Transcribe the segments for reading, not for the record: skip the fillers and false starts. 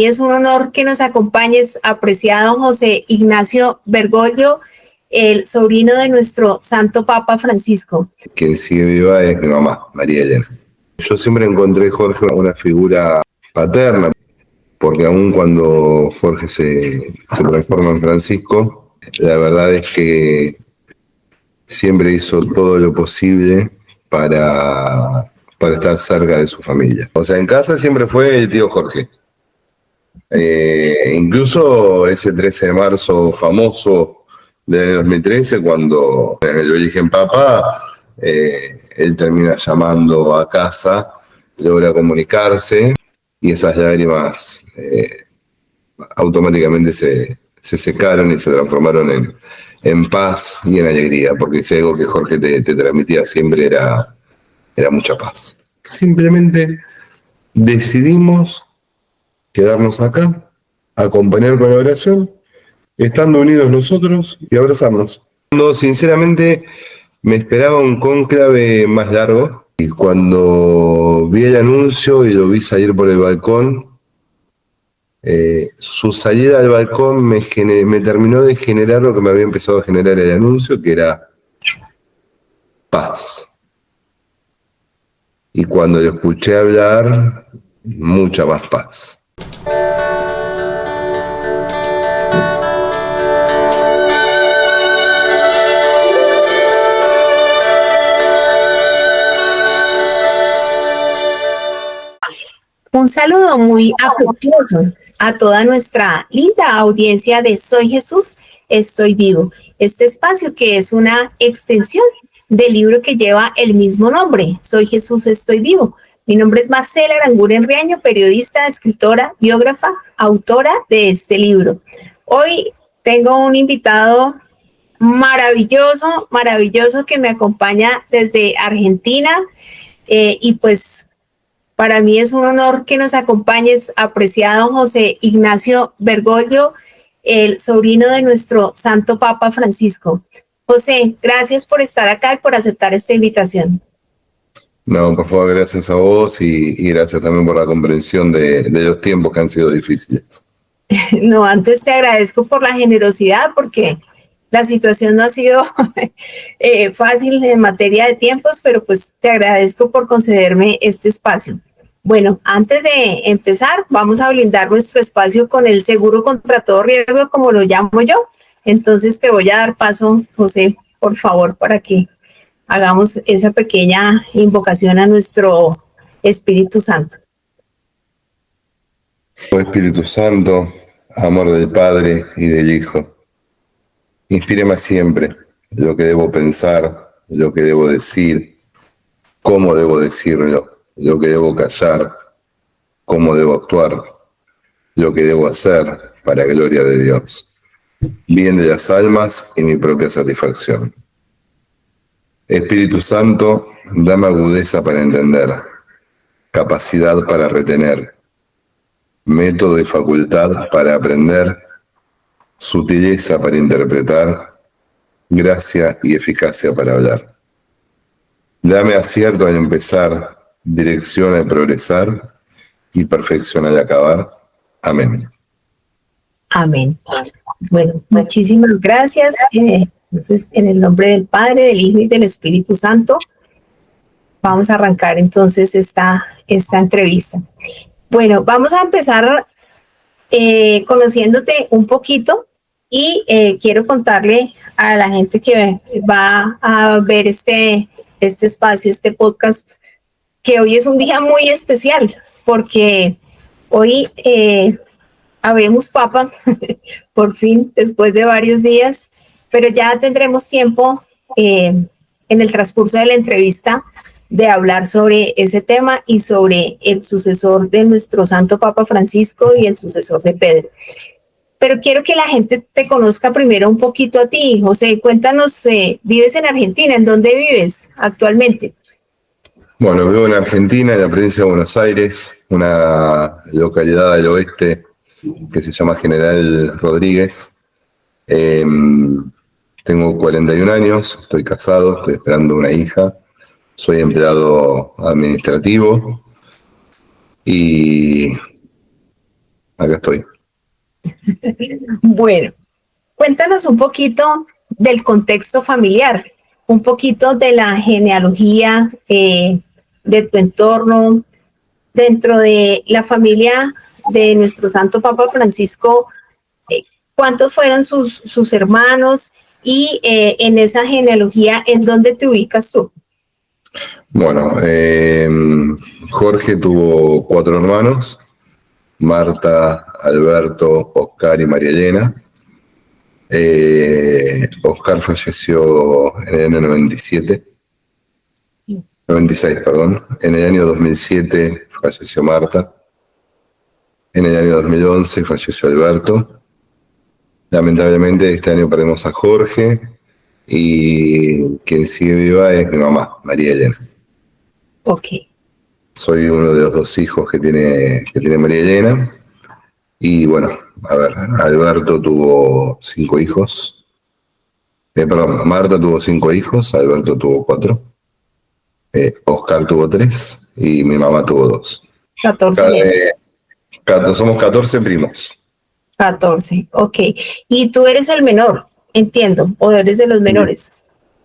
Es un honor que nos acompañes, apreciado José Ignacio Bergoglio, el sobrino de nuestro Santo Papa Francisco. Quien sigue viva es mi mamá, María Elena. Yo siempre encontré en Jorge una figura paterna, porque aun cuando Jorge se transforma en Francisco, la verdad es que siempre hizo todo lo posible para estar cerca de su familia. O sea, en casa siempre fue el tío Jorge. Incluso ese 13 de marzo famoso del año 2013, cuando lo eligen papa, él termina llamando a casa, logra comunicarse y esas lágrimas automáticamente se secaron y se transformaron en paz y en alegría, porque si algo que Jorge te transmitía siempre era mucha paz. Simplemente decidimos quedarnos acá, acompañar con la oración, estando unidos nosotros y abrazarnos. No, sinceramente me esperaba un cónclave más largo y cuando vi el anuncio y lo vi salir por el balcón, su salida al balcón me terminó de generar lo que me había empezado a generar el anuncio, que era paz. Y cuando lo escuché hablar, mucha más paz. Un saludo muy afectuoso a toda nuestra linda audiencia de Soy Jesús, Estoy Vivo. Este espacio que es una extensión del libro que lleva el mismo nombre, Soy Jesús, Estoy Vivo. Mi nombre es Marcela Aranguren Riaño, periodista, escritora, biógrafa, autora de este libro. Hoy tengo un invitado maravilloso que me acompaña desde Argentina y pues para mí es un honor que nos acompañes, apreciado José Ignacio Bergoglio, el sobrino de nuestro Santo Papa Francisco. José, gracias por estar acá y por aceptar esta invitación. No, por favor, gracias a vos y gracias también por la comprensión de los tiempos que han sido difíciles. No, antes te agradezco por la generosidad porque la situación no ha sido fácil en materia de tiempos, pero pues te agradezco por concederme este espacio. Bueno, antes de empezar, vamos a blindar nuestro espacio con el seguro contra todo riesgo, como lo llamo yo. Entonces te voy a dar paso, José, por favor, para que hagamos esa pequeña invocación a nuestro Espíritu Santo. Oh Espíritu Santo, amor del Padre y del Hijo, inspíreme siempre lo que debo pensar, lo que debo decir, cómo debo decirlo, lo que debo callar, cómo debo actuar, lo que debo hacer para gloria de Dios, bien de las almas y mi propia satisfacción. Espíritu Santo, dame agudeza para entender, capacidad para retener, método y facultad para aprender, sutileza para interpretar, gracia y eficacia para hablar. Dame acierto al empezar, dirección al progresar y perfección al acabar. Amén. Amén. Bueno, muchísimas gracias. Entonces, en el nombre del Padre, del Hijo y del Espíritu Santo, vamos a arrancar entonces esta entrevista. Bueno, vamos a empezar conociéndote un poquito y quiero contarle a la gente que va a ver este espacio, este podcast, que hoy es un día muy especial porque hoy habemos papa, por fin, después de varios días, pero ya tendremos tiempo en el transcurso de la entrevista de hablar sobre ese tema y sobre el sucesor de nuestro Santo Papa Francisco y el sucesor de Pedro. Pero quiero que la gente te conozca primero un poquito a ti. José, cuéntanos, ¿vives en Argentina? ¿En dónde vives actualmente? Bueno, vivo en Argentina, en la provincia de Buenos Aires, una localidad del oeste que se llama General Rodríguez. Tengo 41 años, estoy casado, estoy esperando una hija, soy empleado administrativo y acá estoy. Bueno, cuéntanos un poquito del contexto familiar, un poquito de la genealogía de tu entorno, dentro de la familia de nuestro Santo Papa Francisco. ¿Cuántos fueron sus hermanos? Y en esa genealogía, ¿en dónde te ubicas tú? Bueno, Jorge tuvo 4 hermanos: Marta, Alberto, Oscar y María Elena. Oscar falleció en el año 96, perdón. En el año 2007 falleció Marta. En el año 2011 falleció Alberto. Lamentablemente este año perdemos a Jorge y quien sigue viva es mi mamá, María Elena. Ok. Soy uno de los 2 hijos que tiene María Elena. Y bueno, a ver, Alberto tuvo 5 hijos. Perdón, Marta tuvo 5 hijos, Alberto tuvo 4. Oscar tuvo 3 y mi mamá tuvo 2. 14. Somos 14 primos. 14, ok. Y tú eres el menor, entiendo, o eres de los menores.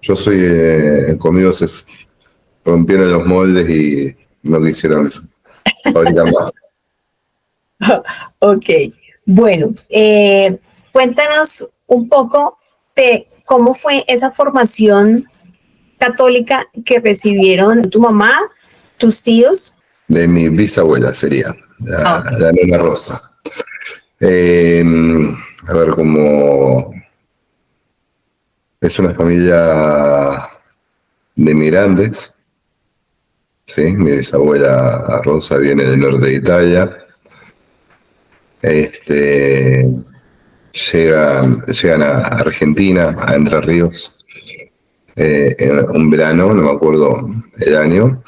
Yo soy, conmigo se rompieron los moldes y no quisieron fabricar más. Ok, bueno, cuéntanos un poco de cómo fue esa formación católica que recibieron tu mamá, tus tíos. De mi bisabuela sería, la nena Rosa. A ver, como es una familia de migrantes, ¿sí? Mi bisabuela Rosa viene del norte de Italia. Llegan a Argentina, a Entre Ríos, en un verano, no me acuerdo el año.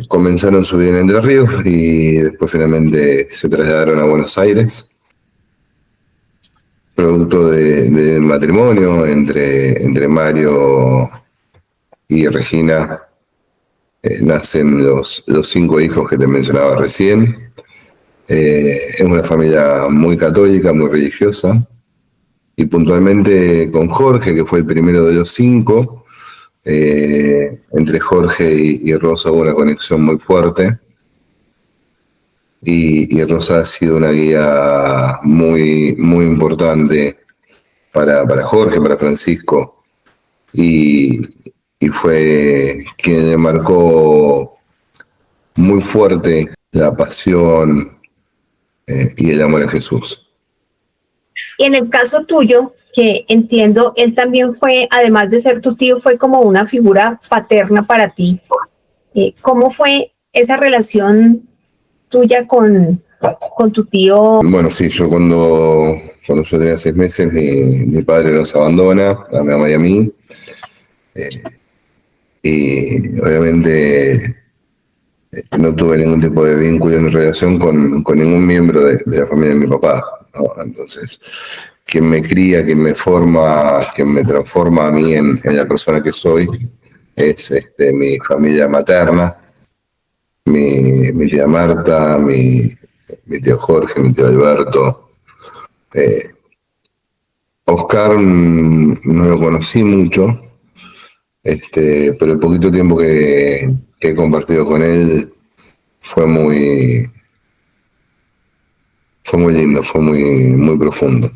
Comenzaron su vida en Entre Ríos y después finalmente se trasladaron a Buenos Aires, producto del matrimonio entre Mario y Regina. Nacen los 5 hijos que te mencionaba recién. Es una familia muy católica, muy religiosa, y puntualmente con Jorge, que fue el primero de los 5, entre Jorge y Rosa hubo una conexión muy fuerte, y Rosa ha sido una guía muy, muy importante para Jorge, para Francisco, y fue quien le marcó muy fuerte la pasión y el amor a Jesús. Y en el caso tuyo, que entiendo, él también fue, además de ser tu tío, fue como una figura paterna para ti. ¿Cómo fue esa relación tuya con tu tío? Bueno, sí, yo cuando yo tenía 6 meses, mi padre nos abandona, a mi mamá y a mí. Y obviamente no tuve ningún tipo de vínculo ni relación con ningún miembro de la familia de mi papá, ¿no? Entonces, quien me cría, quien me forma, quien me transforma a mí en la persona que soy, es mi familia materna, mi tía Marta, mi tío Jorge, mi tío Alberto. Oscar no lo conocí mucho, pero el poquito tiempo que he compartido con él fue muy lindo, fue muy profundo.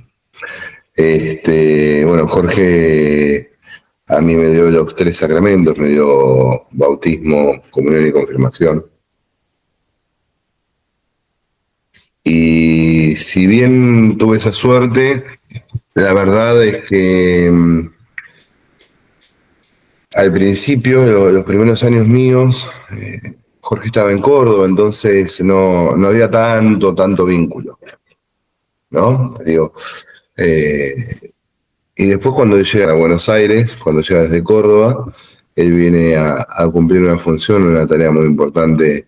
Bueno, Jorge a mí me dio los 3 sacramentos, me dio bautismo, comunión y confirmación. Y si bien tuve esa suerte, la verdad es que al principio, los primeros años míos, Jorge estaba en Córdoba, entonces no había tanto vínculo, ¿no? Digo, y después cuando llega a Buenos Aires, cuando llega desde Córdoba, él viene a cumplir una función, una tarea muy importante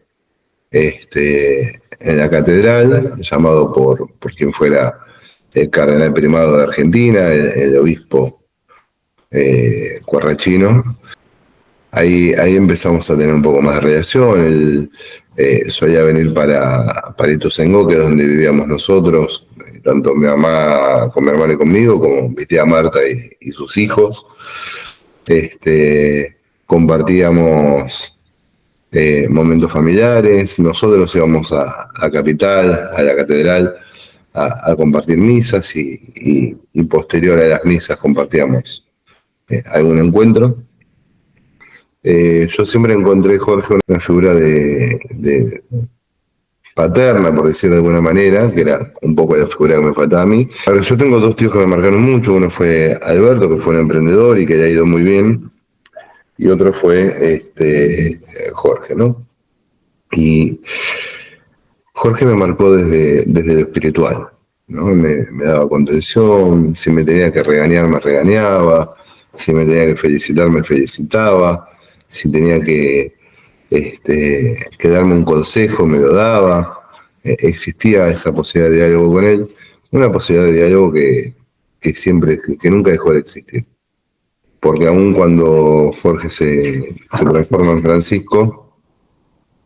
en la catedral, llamado por quien fuera el cardenal primado de Argentina, el obispo Cuarrachino, ahí empezamos a tener un poco más de relación. Él solía venir para Ituzaingó, que es donde vivíamos nosotros, tanto mi mamá con mi hermano y conmigo, como mi tía Marta y sus hijos. Compartíamos momentos familiares. Nosotros íbamos a Capital, a la catedral, a compartir misas y posterior a las misas compartíamos algún encuentro. Yo siempre encontré, Jorge, una figura de paterna, por decirlo de alguna manera, que era un poco la figura que me faltaba a mí. Ahora, yo tengo dos tíos que me marcaron mucho. Uno fue Alberto, que fue un emprendedor y que le ha ido muy bien, y otro fue Jorge, ¿no? Y Jorge me marcó desde lo espiritual, ¿no? Me daba contención. Si me tenía que regañar, me regañaba. Si me tenía que felicitar, me felicitaba. Si tenía que darme un consejo, me lo daba. Existía esa posibilidad de diálogo con él, una posibilidad de diálogo que nunca dejó de existir. Porque aun cuando Jorge se transforma en Francisco,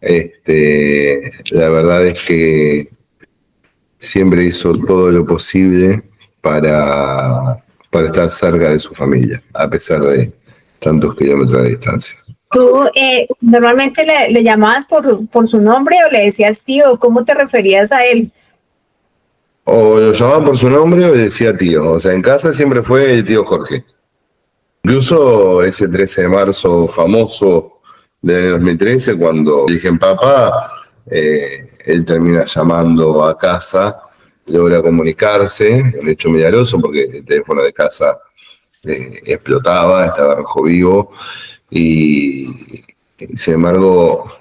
la verdad es que siempre hizo todo lo posible para estar cerca de su familia, a pesar de tantos kilómetros de distancia. ¿Tú normalmente le llamabas por su nombre o le decías tío? ¿Cómo te referías a él? O lo llamaba por su nombre o le decía tío. O sea, en casa siempre fue el tío Jorge. Incluso ese 13 de marzo famoso del año 2013, cuando dije papá, él termina llamando a casa, logra comunicarse, un hecho milagroso porque el teléfono de casa explotaba, estaba rojo vivo, y sin embargo,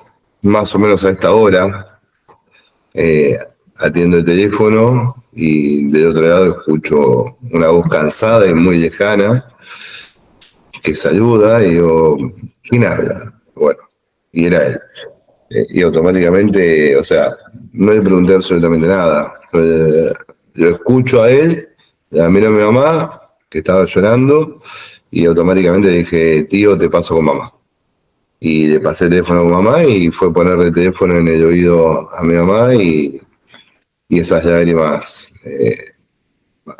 más o menos a esta hora, atiendo el teléfono y del otro lado escucho una voz cansada y muy lejana que saluda y digo, ¿quién habla? Bueno, y era él. Y automáticamente, o sea, no le pregunté absolutamente nada. Lo escucho a él, la miro a mi mamá, que estaba llorando, y automáticamente dije, tío, te paso con mamá. Y le pasé el teléfono con mamá y fue ponerle el teléfono en el oído a mi mamá y esas lágrimas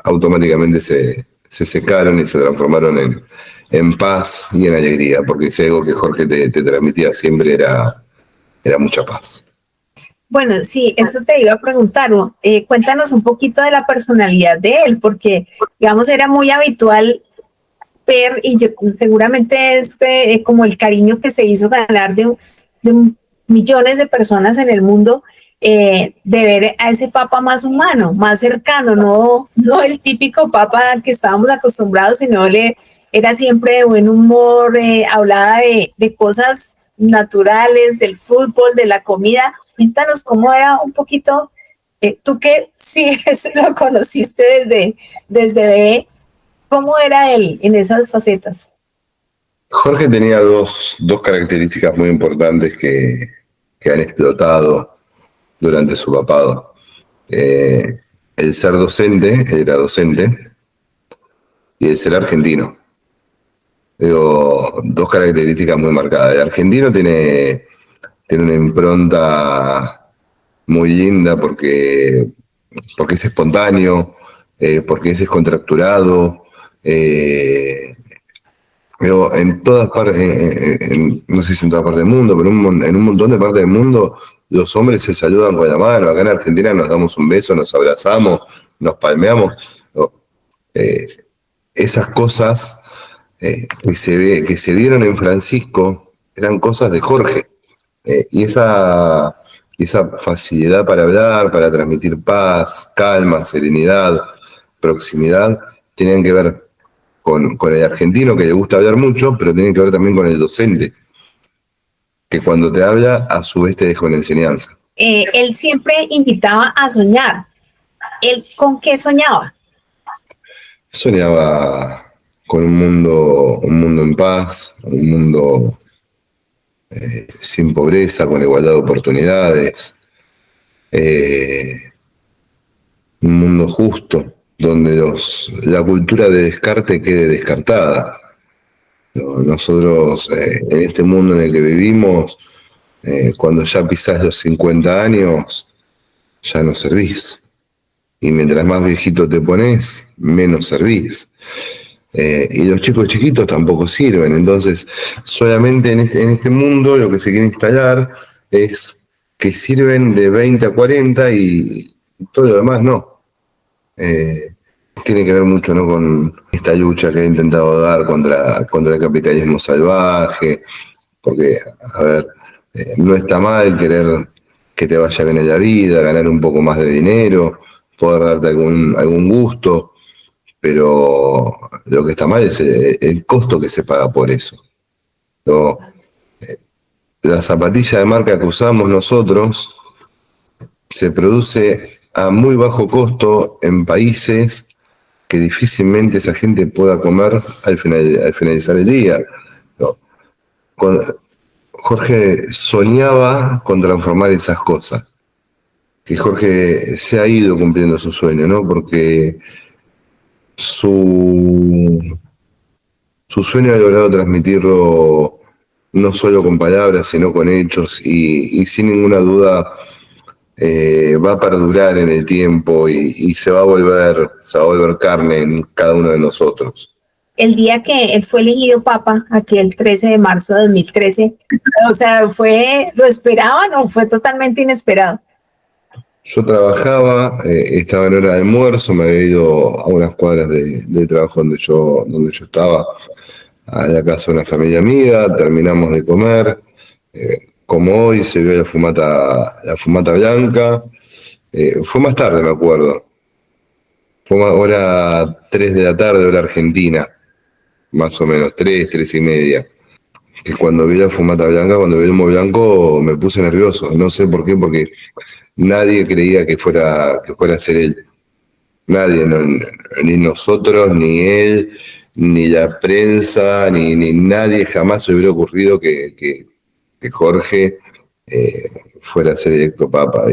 automáticamente se secaron y se transformaron en paz y en alegría, porque si algo que Jorge te transmitía siempre era mucha paz. Bueno, sí, eso te iba a preguntar. Cuéntanos un poquito de la personalidad de él, porque, digamos, era muy habitual ver, y seguramente es como el cariño que se hizo ganar de millones de personas en el mundo, de ver a ese papa más humano, más cercano, no el típico papa al que estábamos acostumbrados, sino era siempre de buen humor, hablaba de cosas naturales, del fútbol, de la comida. Cuéntanos cómo era un poquito, tú que sí lo conociste desde bebé, ¿cómo era él en esas facetas? Jorge tenía dos características muy importantes que han explotado durante su papado. El ser docente, él era docente, y el ser argentino. Digo, dos características muy marcadas. El argentino tiene una impronta muy linda porque es espontáneo, porque es descontracturado. En todas partes, no sé si en todas partes del mundo, pero en un montón de partes del mundo, los hombres se saludan con la mano. Acá en Argentina nos damos un beso, nos abrazamos, nos palmeamos. Esas cosas que se vieron en Francisco eran cosas de Jorge. Y esa facilidad para hablar, para transmitir paz, calma, serenidad, proximidad, tenían que ver con el argentino, que le gusta hablar mucho, pero tienen que ver también con el docente, que cuando te habla, a su vez te deja una enseñanza. Él siempre invitaba a soñar. ¿Él con qué soñaba? Soñaba con un mundo en paz, un mundo sin pobreza, con igualdad de oportunidades, un mundo justo, donde la cultura de descarte quede descartada. Nosotros, en este mundo en el que vivimos, cuando ya pisás los 50 años, ya no servís. Y mientras más viejito te pones, menos servís. Y los chicos chiquitos tampoco sirven. Entonces, solamente en este mundo lo que se quiere instalar es que sirven de 20 a 40 y todo lo demás no. Tiene que ver mucho, ¿no?, con esta lucha que he intentado dar contra el capitalismo salvaje, porque, a ver, no está mal querer que te vaya bien en la vida, ganar un poco más de dinero, poder darte algún gusto, pero lo que está mal es el costo que se paga por eso. ¿No? La zapatilla de marca que usamos nosotros se produce a muy bajo costo en países que difícilmente esa gente pueda comer al finalizar el día. ¿No? Jorge soñaba con transformar esas cosas. Que Jorge se ha ido cumpliendo su sueño, ¿no? Porque su sueño ha logrado transmitirlo no solo con palabras, sino con hechos, y sin ninguna duda va a perdurar en el tiempo y se va a volver carne en cada uno de nosotros. El día que él fue elegido papa, aquel 13 de marzo de 2013, o sea, ¿lo esperaban o fue totalmente inesperado? Yo trabajaba, estaba en hora de almuerzo, me había ido a unas cuadras de trabajo donde yo estaba, a la casa de una familia amiga, terminamos de comer, como hoy se vio la fumata blanca, fue más tarde, me acuerdo, fue hora 3 de la tarde, hora argentina, más o menos, 3:30, que cuando vi la fumata blanca, cuando vi el humo blanco, me puse nervioso, no sé por qué, porque nadie creía que fuera a ser él. Nadie, ni nosotros, ni él, ni la prensa, ni nadie jamás se hubiera ocurrido que Jorge fuera a ser electo papa.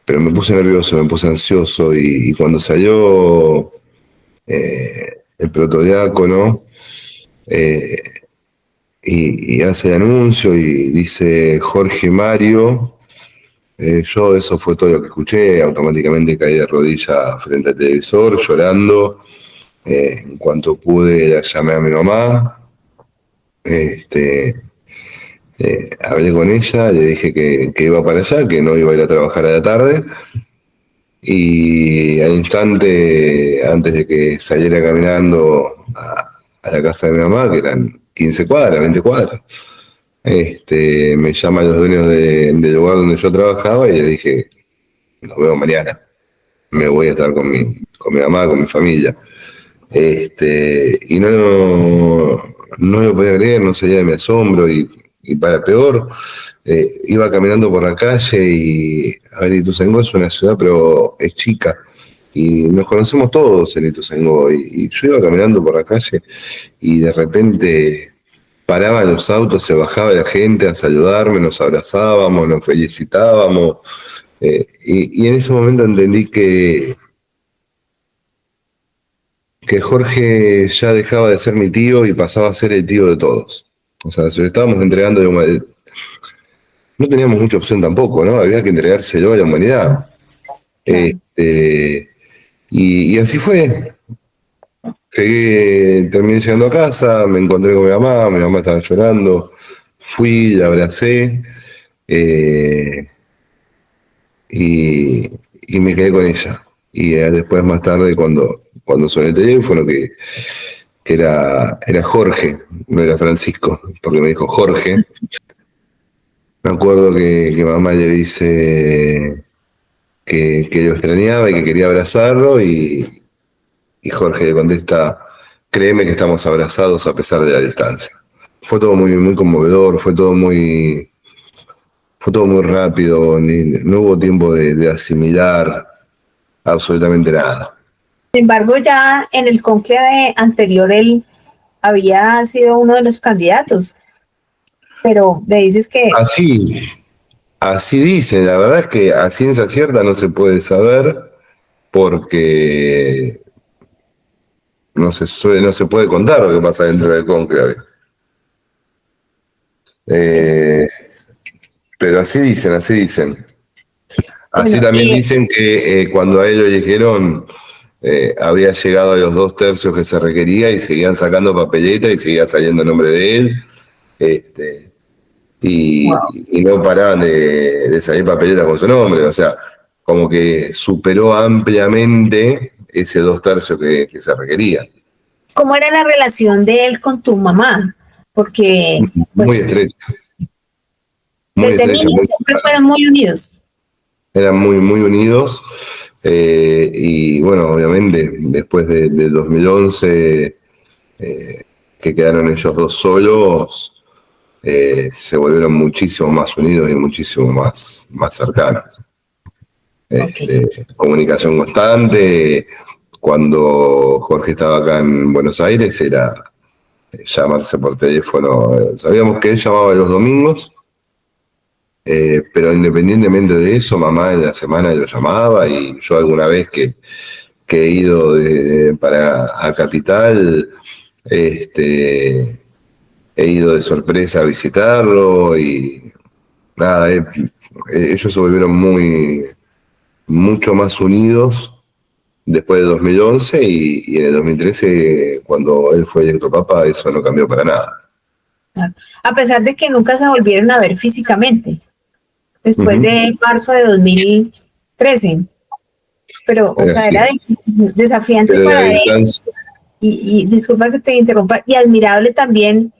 Pero me puse nervioso, me puse ansioso y cuando salió el protodiácono y hace el anuncio y dice Jorge Mario, yo eso fue todo lo que escuché, automáticamente caí de rodillas frente al televisor, llorando. En cuanto pude, la llamé a mi mamá, hablé con ella, le dije que iba para allá, que no iba a ir a trabajar a la tarde, y al instante, antes de que saliera caminando a la casa de mi mamá, que eran 15 cuadras, 20 cuadras, me llaman los dueños del lugar donde yo trabajaba y le dije, nos vemos mañana, me voy a estar con mi mamá, con mi familia. Y no lo podía creer, no salía de mi asombro y para peor, iba caminando por la calle y, a ver, Ituzaingó es una ciudad, pero es chica y nos conocemos todos en Ituzaingó y yo iba caminando por la calle y de repente paraban los autos, se bajaba la gente a saludarme, nos abrazábamos, nos felicitábamos, y en ese momento entendí que Jorge ya dejaba de ser mi tío y pasaba a ser el tío de todos. O sea, se lo estábamos entregando no teníamos mucha opción tampoco, ¿no? Había que entregárselo a la humanidad. Y así fue. Terminé llegando a casa, me encontré con mi mamá estaba llorando, fui, la abracé, y me quedé con ella. Y después, más tarde, cuando sonó el teléfono, que era Jorge, no era Francisco, porque me dijo Jorge. Me acuerdo que mamá le dice que lo extrañaba y que quería abrazarlo y Jorge le contesta, créeme que estamos abrazados a pesar de la distancia. Fue todo muy, muy conmovedor, fue todo muy rápido, no hubo tiempo de asimilar absolutamente nada. Sin embargo, ya en el conclave anterior él había sido uno de los candidatos, pero me dices que... Así dicen, la verdad es que a ciencia cierta no se puede saber porque no se puede contar lo que pasa dentro del cónclave. Pero así dicen, así dicen. Así Bueno, también dicen que cuando a él lo eligieron, había llegado a los 2/3 que se requería y seguían sacando papeleta y seguía saliendo el nombre de él. wow. Y no paraban de salir papeleta con su nombre. O sea, como que superó ampliamente ese 2/3 que se requería. ¿Cómo era la relación de él con tu mamá? Porque, Muy pues, estrecha, muy desde estrecha, niños muy siempre cercana. fueron muy unidos. Eran muy, muy unidos. Y bueno, obviamente, después del 2011, que quedaron ellos dos solos, se volvieron muchísimo más unidos y muchísimo más cercanos. Ok. Comunicación constante. Cuando Jorge estaba acá en Buenos Aires, era llamarse por teléfono. Sabíamos que él llamaba los domingos, pero independientemente de eso, mamá en la semana lo llamaba y yo alguna vez que he ido para a Capital, he ido de sorpresa a visitarlo y nada, ellos se volvieron mucho más unidos después de 2011 y en el 2013, cuando él fue electo papa, eso no cambió para nada. A pesar de que nunca se volvieron a ver físicamente, después Ujú. de marzo de 2013. Pero, o sea, Así era es. desafiante Pero la para él distancia, y disculpa que te interrumpa, y admirable también,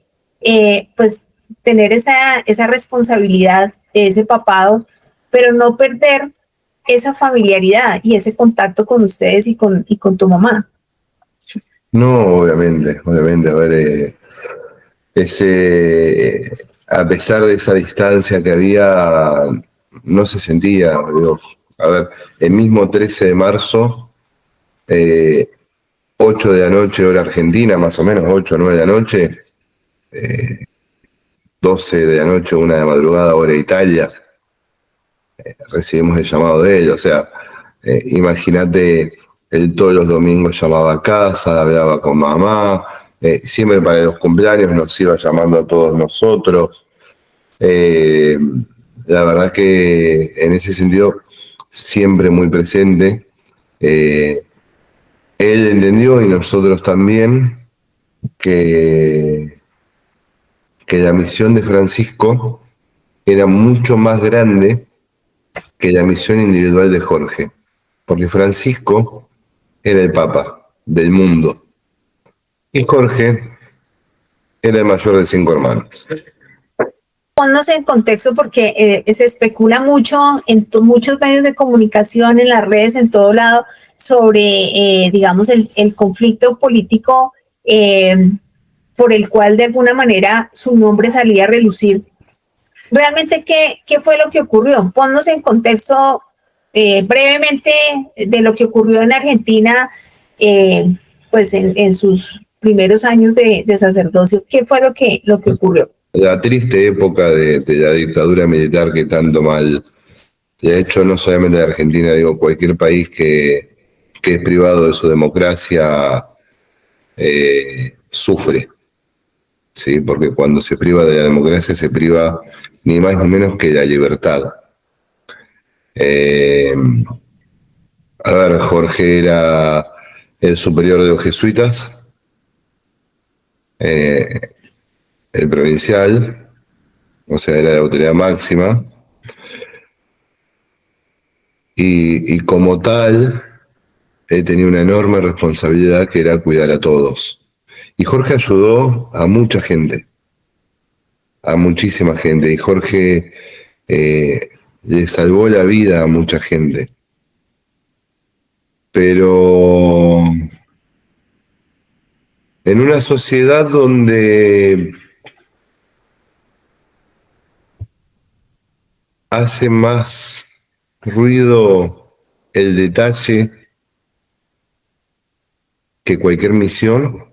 pues, tener esa responsabilidad de ese papado, pero no perder esa familiaridad y ese contacto con ustedes y con tu mamá. no, obviamente, a ver, a pesar de esa distancia que había, no se sentía, digo, a ver, el mismo 13 de marzo, eh, 8 de la noche, hora argentina, más o menos, 8 o 9 de la noche, 12 de la noche, 1 de la madrugada, hora Italia, recibimos el llamado de él, o sea, imagínate, él todos los domingos llamaba a casa, hablaba con mamá, siempre para los cumpleaños nos iba llamando a todos nosotros. Eh, la verdad que en ese sentido, siempre muy presente. Eh, Él entendió y nosotros también que la misión de Francisco era mucho más grande que la misión individual de Jorge, porque Francisco era el Papa del mundo y Jorge era el mayor de 5 hermanos. Ponnos en contexto porque se especula mucho en muchos medios de comunicación, en las redes, en todo lado, sobre, digamos, el conflicto político por el cual de alguna manera su nombre salía a relucir. ¿Realmente qué fue lo que ocurrió? Ponnos en contexto brevemente de lo que ocurrió en Argentina, pues en sus primeros años de sacerdocio. ¿Qué fue lo que ocurrió? La triste época de la dictadura militar que tanto mal, de hecho no solamente de Argentina, digo cualquier país que es privado de su democracia sufre, ¿sí? Porque cuando se priva de la democracia se priva ni más ni menos que la libertad. Eh, a ver, Jorge era el superior de los jesuitas, eh, el provincial, o sea, era la autoridad máxima, y como tal, él tenía una enorme responsabilidad que era cuidar a todos. Y Jorge ayudó a mucha gente, a muchísima gente, y Jorge le salvó la vida a mucha gente. Pero en una sociedad donde hace más ruido el detalle que cualquier misión,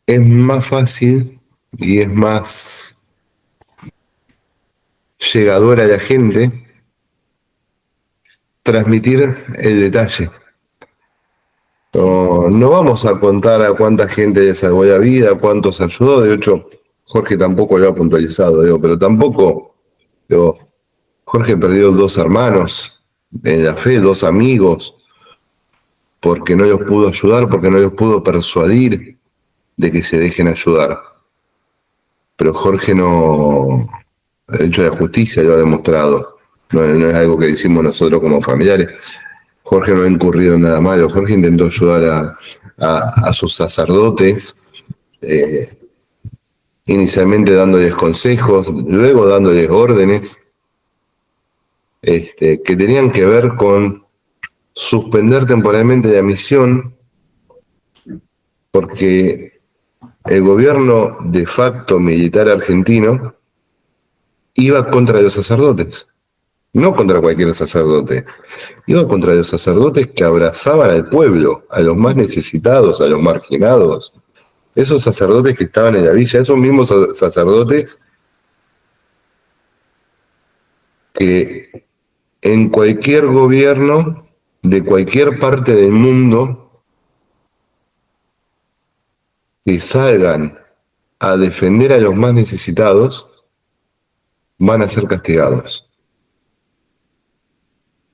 es más fácil y es más llegadora a la gente transmitir el detalle. No, no vamos a contar a cuánta gente le salvó la vida, cuántos ayudó. De hecho, Jorge tampoco lo ha puntualizado, pero tampoco, digo, Jorge perdió 2 hermanos en la fe, 2 amigos, porque no los pudo ayudar, porque no los pudo persuadir de que se dejen ayudar. Pero Jorge no, el hecho de la justicia lo ha demostrado. No es algo que decimos nosotros como familiares. Jorge no ha incurrido en nada malo. Jorge intentó ayudar a sus sacerdotes, inicialmente dándoles consejos, luego dándoles órdenes, que tenían que ver con suspender temporalmente la misión, porque el gobierno de facto militar argentino iba contra los sacerdotes. No contra cualquier sacerdote, iba contra los sacerdotes que abrazaban al pueblo, a los más necesitados, a los marginados. Esos sacerdotes que estaban en la villa, esos mismos sacerdotes que en cualquier gobierno de cualquier parte del mundo que salgan a defender a los más necesitados van a ser castigados.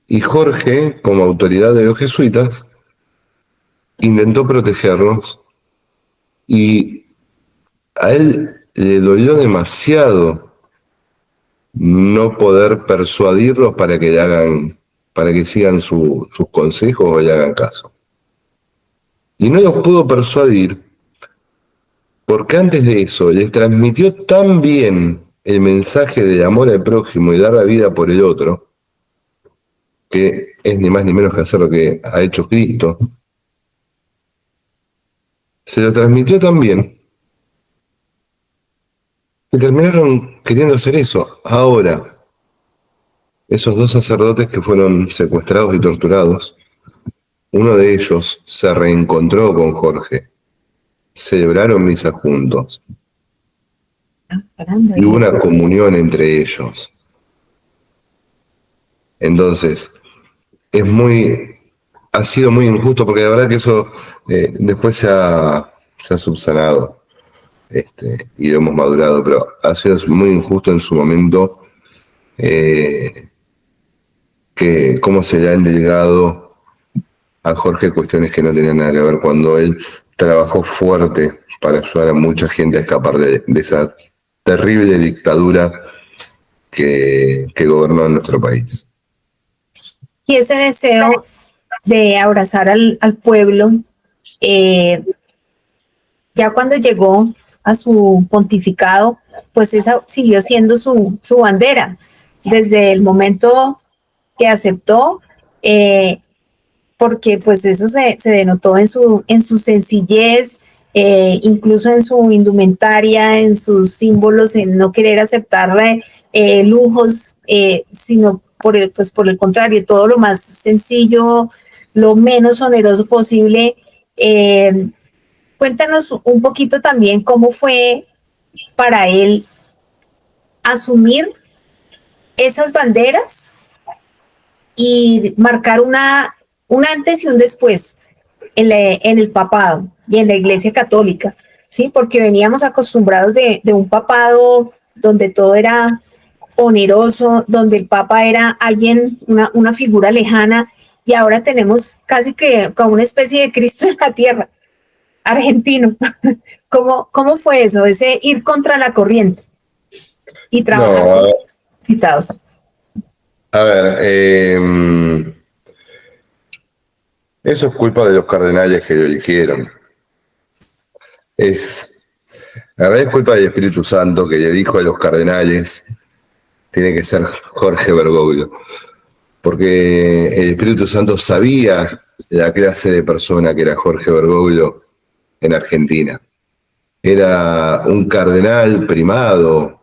Y Jorge, como autoridad de los jesuitas, intentó protegerlos y a él le dolió demasiado no poder persuadirlos para que sigan sus consejos o le hagan caso. Y no los pudo persuadir porque antes de eso les transmitió tan bien el mensaje del amor al prójimo y dar la vida por el otro, que es ni más ni menos que hacer lo que ha hecho Cristo, se lo transmitió tan bien que terminaron queriendo hacer eso. Ahora, esos 2 sacerdotes que fueron secuestrados y torturados, uno de ellos se reencontró con Jorge, celebraron misa juntos, y hubo una comunión entre ellos. Entonces, ha sido muy injusto, porque la verdad que eso después se ha subsanado, y lo hemos madurado, pero ha sido muy injusto en su momento que cómo se le han delegado a Jorge cuestiones que no tenían nada que ver, cuando él trabajó fuerte para ayudar a mucha gente a escapar de esa terrible dictadura que gobernó en nuestro país. Y ese deseo de abrazar al pueblo, ya cuando llegó a su pontificado, pues esa siguió siendo su bandera. Desde el momento que aceptó, porque pues eso se denotó en su sencillez, incluso en su indumentaria, en sus símbolos, en no querer aceptar lujos, sino por el contrario, todo lo más sencillo, lo menos oneroso posible. Cuéntanos un poquito también cómo fue para él asumir esas banderas y marcar un antes y un después en el papado y en la Iglesia Católica, ¿sí? Porque veníamos acostumbrados de un papado donde todo era oneroso, donde el Papa era alguien, una figura lejana, y ahora tenemos casi que como una especie de Cristo en la tierra, argentino. ¿Cómo fue eso, ese ir contra la corriente y trabajar con los citados? A ver, eso es culpa de los cardenales que lo eligieron. La verdad es culpa del Espíritu Santo, que le dijo a los cardenales: tiene que ser Jorge Bergoglio, porque el Espíritu Santo sabía la clase de persona que era Jorge Bergoglio en Argentina. Era un cardenal primado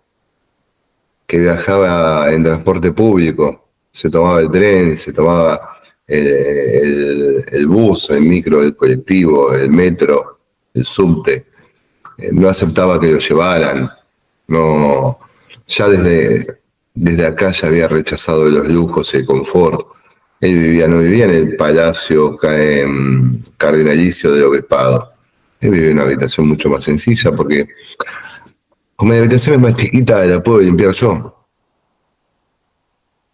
que viajaba en transporte público, se tomaba el tren, se tomaba el bus, el micro, el colectivo, el metro, el subte. No aceptaba que lo llevaran. No, ya desde acá ya había rechazado los lujos y el confort. Él no vivía en el palacio cardenalicio del obispado. Él vive en una habitación mucho más sencilla porque como mi habitación es más chiquita, la puedo limpiar yo.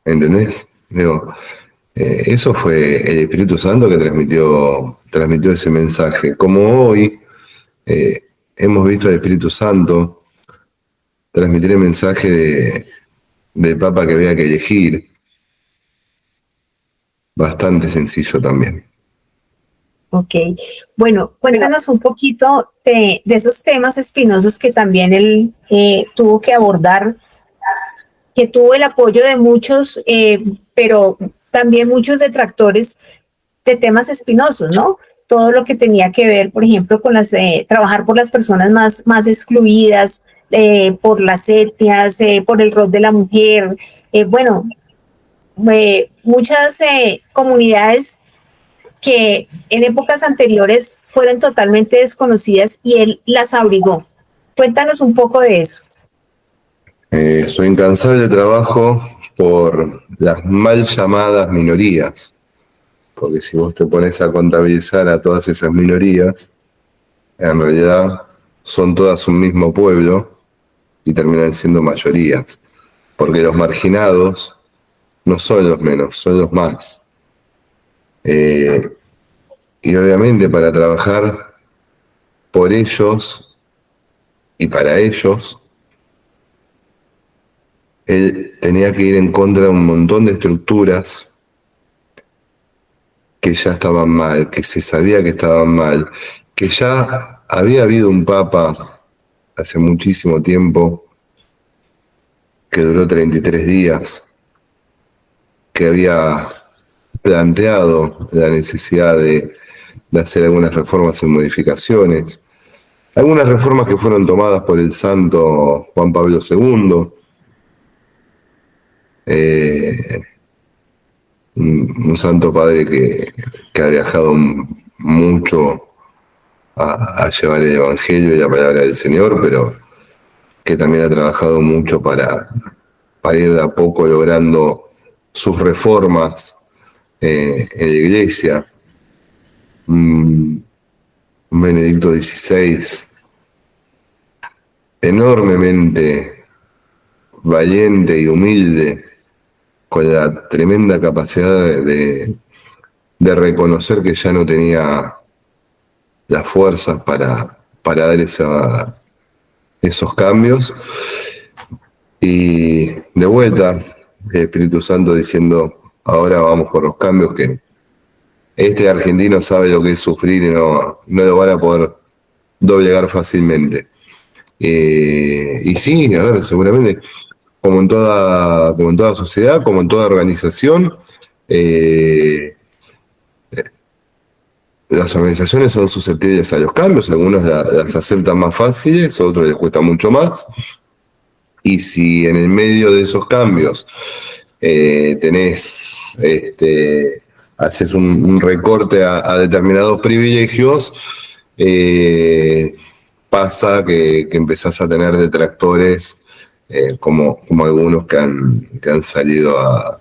¿Entendés? Digo, eso fue el Espíritu Santo que transmitió ese mensaje. Como hoy hemos visto al Espíritu Santo transmitir el mensaje del Papa que había que elegir, bastante sencillo también. Ok, bueno, cuéntanos un poquito de esos temas espinosos que también él tuvo que abordar, que tuvo el apoyo de muchos, pero también muchos detractores de temas espinosos, ¿no? Todo lo que tenía que ver, por ejemplo, con trabajar por las personas más excluidas, por las etnias, por el rol de la mujer, bueno, muchas comunidades que en épocas anteriores fueron totalmente desconocidas y él las abrigó. Cuéntanos un poco de eso. Su incansable trabajo por las mal llamadas minorías, porque si vos te pones a contabilizar a todas esas minorías, en realidad son todas un mismo pueblo y terminan siendo mayorías, porque los marginados no son los menos, son los más. Y obviamente para trabajar por ellos y para ellos, él tenía que ir en contra de un montón de estructuras que ya estaban mal, que se sabía que estaban mal, que ya había habido un papa hace muchísimo tiempo que duró 33 días, que había planteado la necesidad de hacer algunas reformas y modificaciones, algunas reformas que fueron tomadas por el santo Juan Pablo II, un santo padre que ha viajado mucho a llevar el Evangelio y la palabra del Señor, pero que también ha trabajado mucho para ir de a poco logrando sus reformas en la iglesia. Benedicto XVI, enormemente valiente y humilde, con la tremenda capacidad de reconocer que ya no tenía las fuerzas para dar esos cambios. Y de vuelta, el Espíritu Santo diciendo, ahora vamos por los cambios, que este argentino sabe lo que es sufrir y no lo van a poder doblegar fácilmente. Y sí, a ver, seguramente, como en toda sociedad, como en toda organización, las organizaciones son susceptibles a los cambios, algunos las aceptan más fáciles, a otros les cuesta mucho más. Y si en el medio de esos cambios haces un recorte a determinados privilegios, pasa que empezás a tener detractores como algunos que han salido a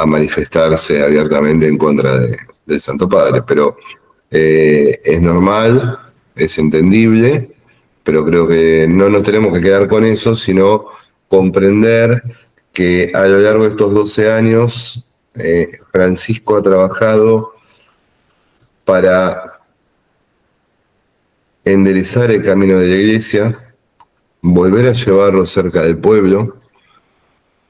manifestarse abiertamente en contra del Santo Padre. Pero es normal, es entendible, pero creo que no nos tenemos que quedar con eso, sino comprender que a lo largo de estos 12 años Francisco ha trabajado para enderezar el camino de la iglesia, volver a llevarlo cerca del pueblo,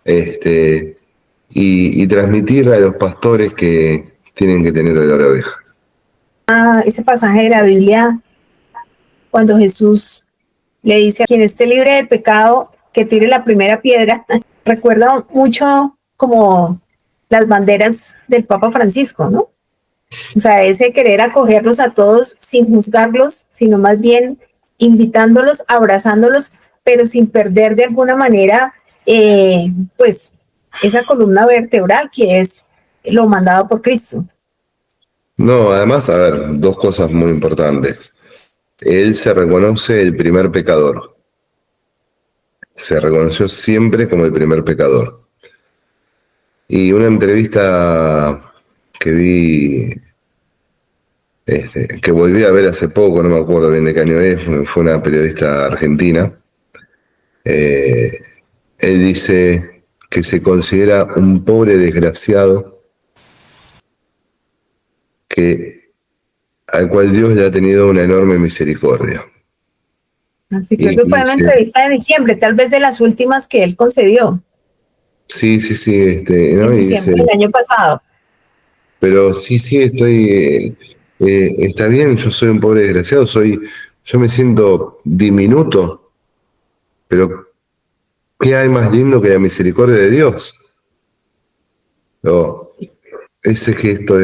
y transmitir a los pastores que tienen que tener olor a oveja. Ese pasaje de la Biblia, cuando Jesús le dice a quien esté libre de pecado, que tire la primera piedra, recuerda mucho como las banderas del Papa Francisco, ¿no? O sea, ese querer acogerlos a todos sin juzgarlos, sino más bien invitándolos, abrazándolos, pero sin perder de alguna manera, pues, esa columna vertebral que es lo mandado por Cristo. No, además, a ver, dos cosas muy importantes. Él se reconoce el primer pecador. Se reconoció siempre como el primer pecador. Y una entrevista que vi que volví a ver hace poco, no me acuerdo bien de qué año es, fue una periodista argentina. Él dice que se considera un pobre desgraciado al cual Dios le ha tenido una enorme misericordia. Así creo que fue en una entrevista de diciembre, tal vez de las últimas que él concedió. Sí, ¿no? En diciembre del año pasado. Pero sí, está bien, yo soy un pobre desgraciado, yo me siento diminuto, pero ¿qué hay más lindo que la misericordia de Dios? No, ese gesto,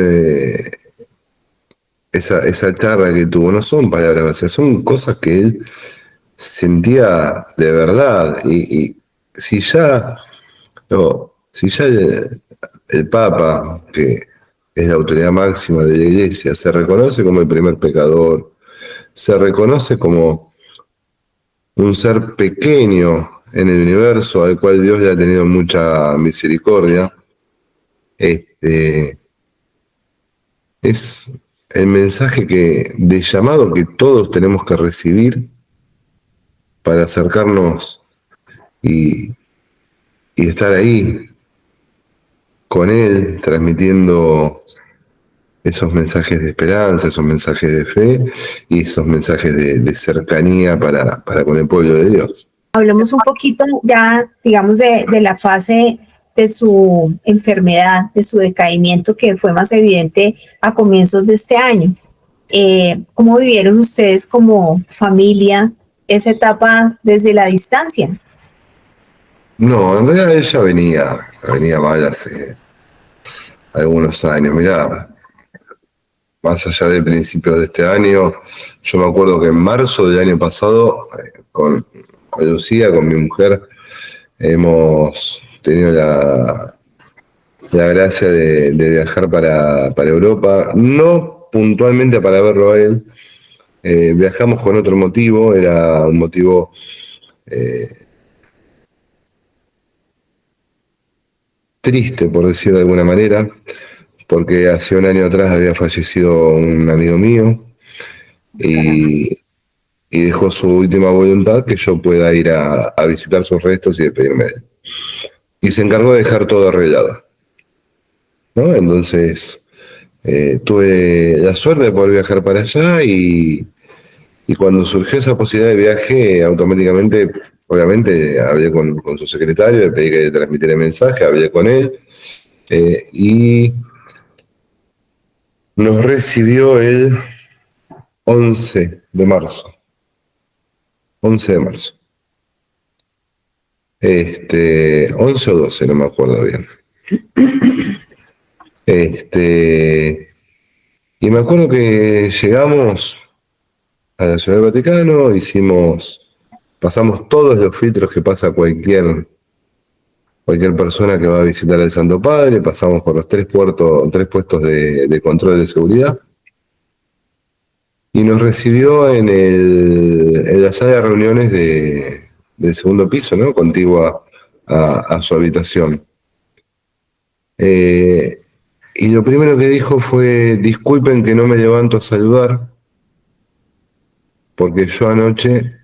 esa charla que tuvo, no son palabras vacías, son cosas que él sentía de verdad. Y si ya el Papa, que es la autoridad máxima de la Iglesia, se reconoce como el primer pecador, se reconoce como un ser pequeño en el universo al cual Dios le ha tenido mucha misericordia, es el mensaje de llamado que todos tenemos que recibir para acercarnos y estar ahí con Él, transmitiendo esos mensajes de esperanza, esos mensajes de fe y esos mensajes de cercanía para con el pueblo de Dios. Hablemos un poquito ya, digamos, de la fase de su enfermedad, de su decaimiento, que fue más evidente a comienzos de este año. ¿Cómo vivieron ustedes como familia esa etapa desde la distancia? No, en realidad ella venía mal hace algunos años. Mirá, más allá del principio de este año, yo me acuerdo que en marzo del año pasado, con Lucía, con mi mujer, hemos tenido la gracia de viajar para Europa, no puntualmente para verlo a él. Viajamos con otro motivo, era un motivo triste, por decirlo de alguna manera, porque hace un año atrás había fallecido un amigo mío y dejó su última voluntad que yo pueda ir a visitar sus restos y despedirme de él. Y se encargó de dejar todo arreglado, ¿no? Entonces tuve la suerte de poder viajar para allá y cuando surgió esa posibilidad de viaje, automáticamente, obviamente, hablé con su secretario, le pedí que le transmitiera el mensaje, hablé con él y nos recibió el 11 de marzo. 11 de marzo. 11 o 12, no me acuerdo bien. Y me acuerdo que llegamos a la Ciudad del Vaticano, pasamos todos los filtros que pasa cualquier persona que va a visitar al Santo Padre, pasamos por los tres puestos de control de seguridad. Y nos recibió en la sala de reuniones del segundo piso, ¿no? Contigua a su habitación. Y lo primero que dijo fue: disculpen que no me levanto a saludar, porque yo anoche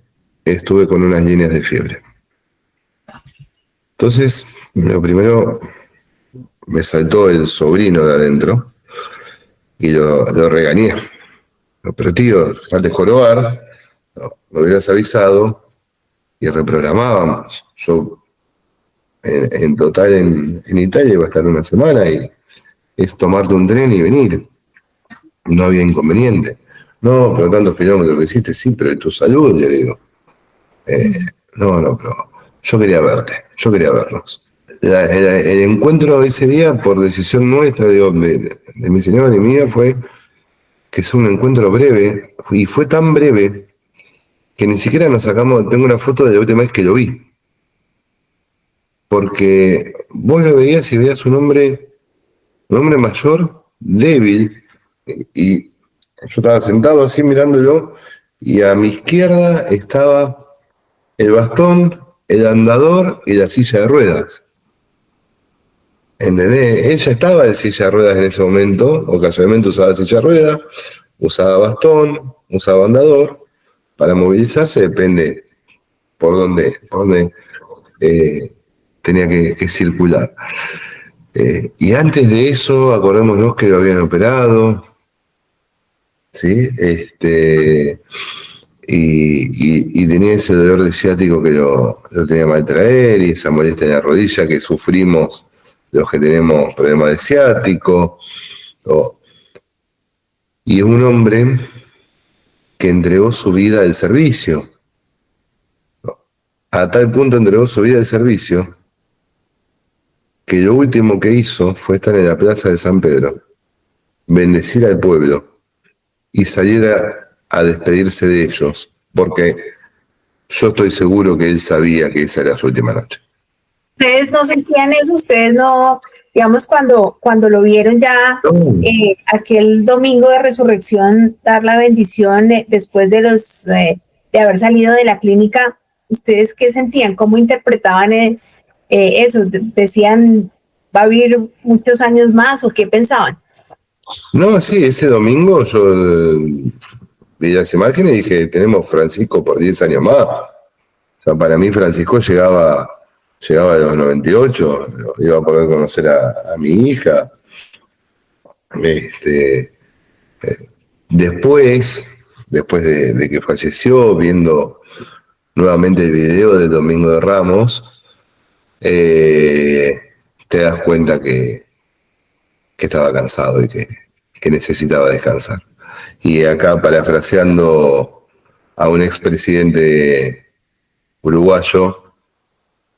estuve con unas líneas de fiebre. Entonces, lo primero, me saltó el sobrino de adentro y lo regañé. Pero tío, dejate jorobar, me hubieras avisado y reprogramábamos. Yo en total en Italia iba a estar una semana y es tomarte un tren y venir. No había inconveniente. No, pero tantos kilómetros que hiciste, sí, pero de tu salud, le digo. No, pero yo quería verlos. El encuentro ese día, por decisión nuestra, digo, de mi señora y mía, fue que es un encuentro breve, y fue tan breve que ni siquiera tengo una foto de la última vez que lo vi. Porque vos lo veías y veías un hombre mayor, débil, y yo estaba sentado así mirándolo, y a mi izquierda estaba el bastón, el andador y la silla de ruedas. ¿Entendés? Ella estaba en silla de ruedas en ese momento, ocasionalmente usaba silla de ruedas, usaba bastón, usaba andador. Para movilizarse depende por dónde tenía que circular. Y antes de eso, acordémonos que lo habían operado, ¿sí? Y tenía ese dolor de ciático que lo tenía mal traer, y esa molestia en la rodilla que sufrimos los que tenemos problemas de ciático. Y es un hombre que entregó su vida al servicio. A tal punto entregó su vida al servicio que lo último que hizo fue estar en la plaza de San Pedro, bendecir al pueblo y salir a despedirse de ellos, porque yo estoy seguro que él sabía que esa era su última noche. ¿Ustedes no sentían eso? ¿Ustedes no, digamos, cuando lo vieron ya aquel domingo de resurrección, dar la bendición después de haber salido de la clínica, ustedes qué sentían? ¿Cómo interpretaban eso? ¿Decían va a vivir muchos años más o qué pensaban? No, sí, ese domingo yo vi las imágenes y dije, tenemos Francisco por 10 años más. O sea, para mí Francisco llegaba a los 98, iba a poder conocer a mi hija. Después de que falleció, viendo nuevamente el video del Domingo de Ramos, te das cuenta que estaba cansado y que necesitaba descansar. Y acá, parafraseando a un expresidente uruguayo,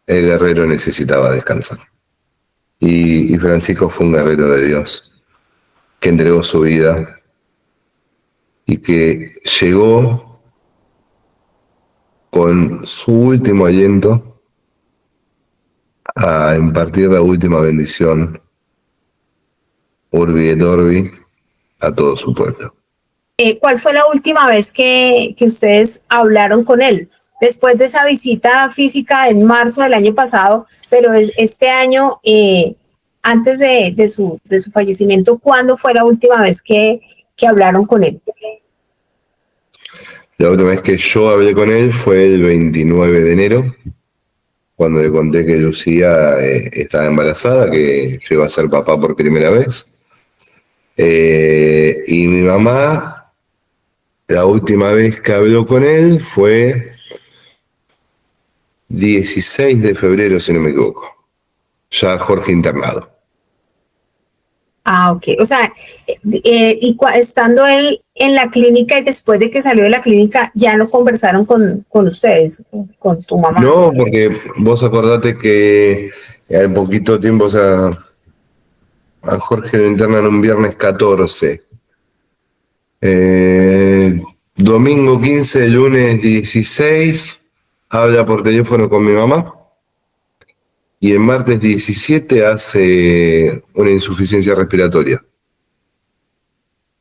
el guerrero necesitaba descansar. Y Francisco fue un guerrero de Dios, que entregó su vida y que llegó con su último aliento a impartir la última bendición, Urbi et Orbi, a todo su pueblo. ¿Cuál fue la última vez que ustedes hablaron con él? Después de esa visita física en marzo del año pasado, pero este año, antes de su fallecimiento, ¿cuándo fue la última vez que hablaron con él? La última vez que yo hablé con él fue el 29 de enero, cuando le conté que Lucía estaba embarazada, que yo iba a ser papá por primera vez. Y mi mamá, la última vez que habló con él fue 16 de febrero, si no me equivoco. Ya Jorge internado. Ah, ok. O sea, estando él en la clínica y después de que salió de la clínica, ¿ya no conversaron con ustedes, con tu mamá? No, porque vos acordate que al poquito tiempo, o sea, a Jorge lo internan un viernes 14. Domingo 15, lunes 16, habla por teléfono con mi mamá. Y el martes 17 hace una insuficiencia respiratoria.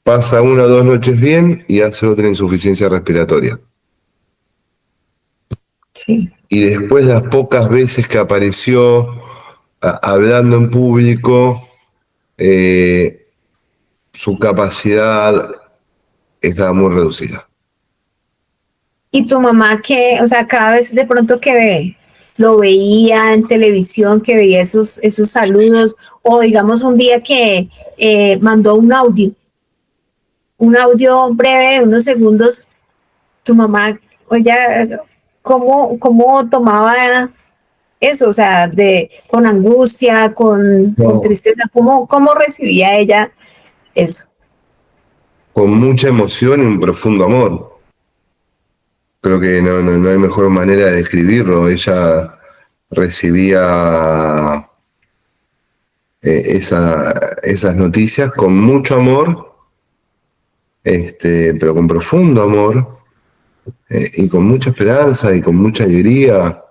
Pasa 1 o 2 noches bien y hace otra insuficiencia respiratoria. Sí. Y después, las pocas veces que apareció hablando en público, su capacidad estaba muy reducida. ¿Y tu mamá qué? O sea, cada vez de pronto que lo veía en televisión, que veía esos saludos, o digamos un día que mandó un audio breve de unos segundos, tu mamá, oye, ¿cómo tomaba eso? O sea, con angustia, con tristeza, ¿cómo recibía ella eso? Con mucha emoción y un profundo amor. Creo que no hay mejor manera de describirlo. Ella recibía esas noticias con mucho amor, pero con profundo amor, y con mucha esperanza y con mucha alegría.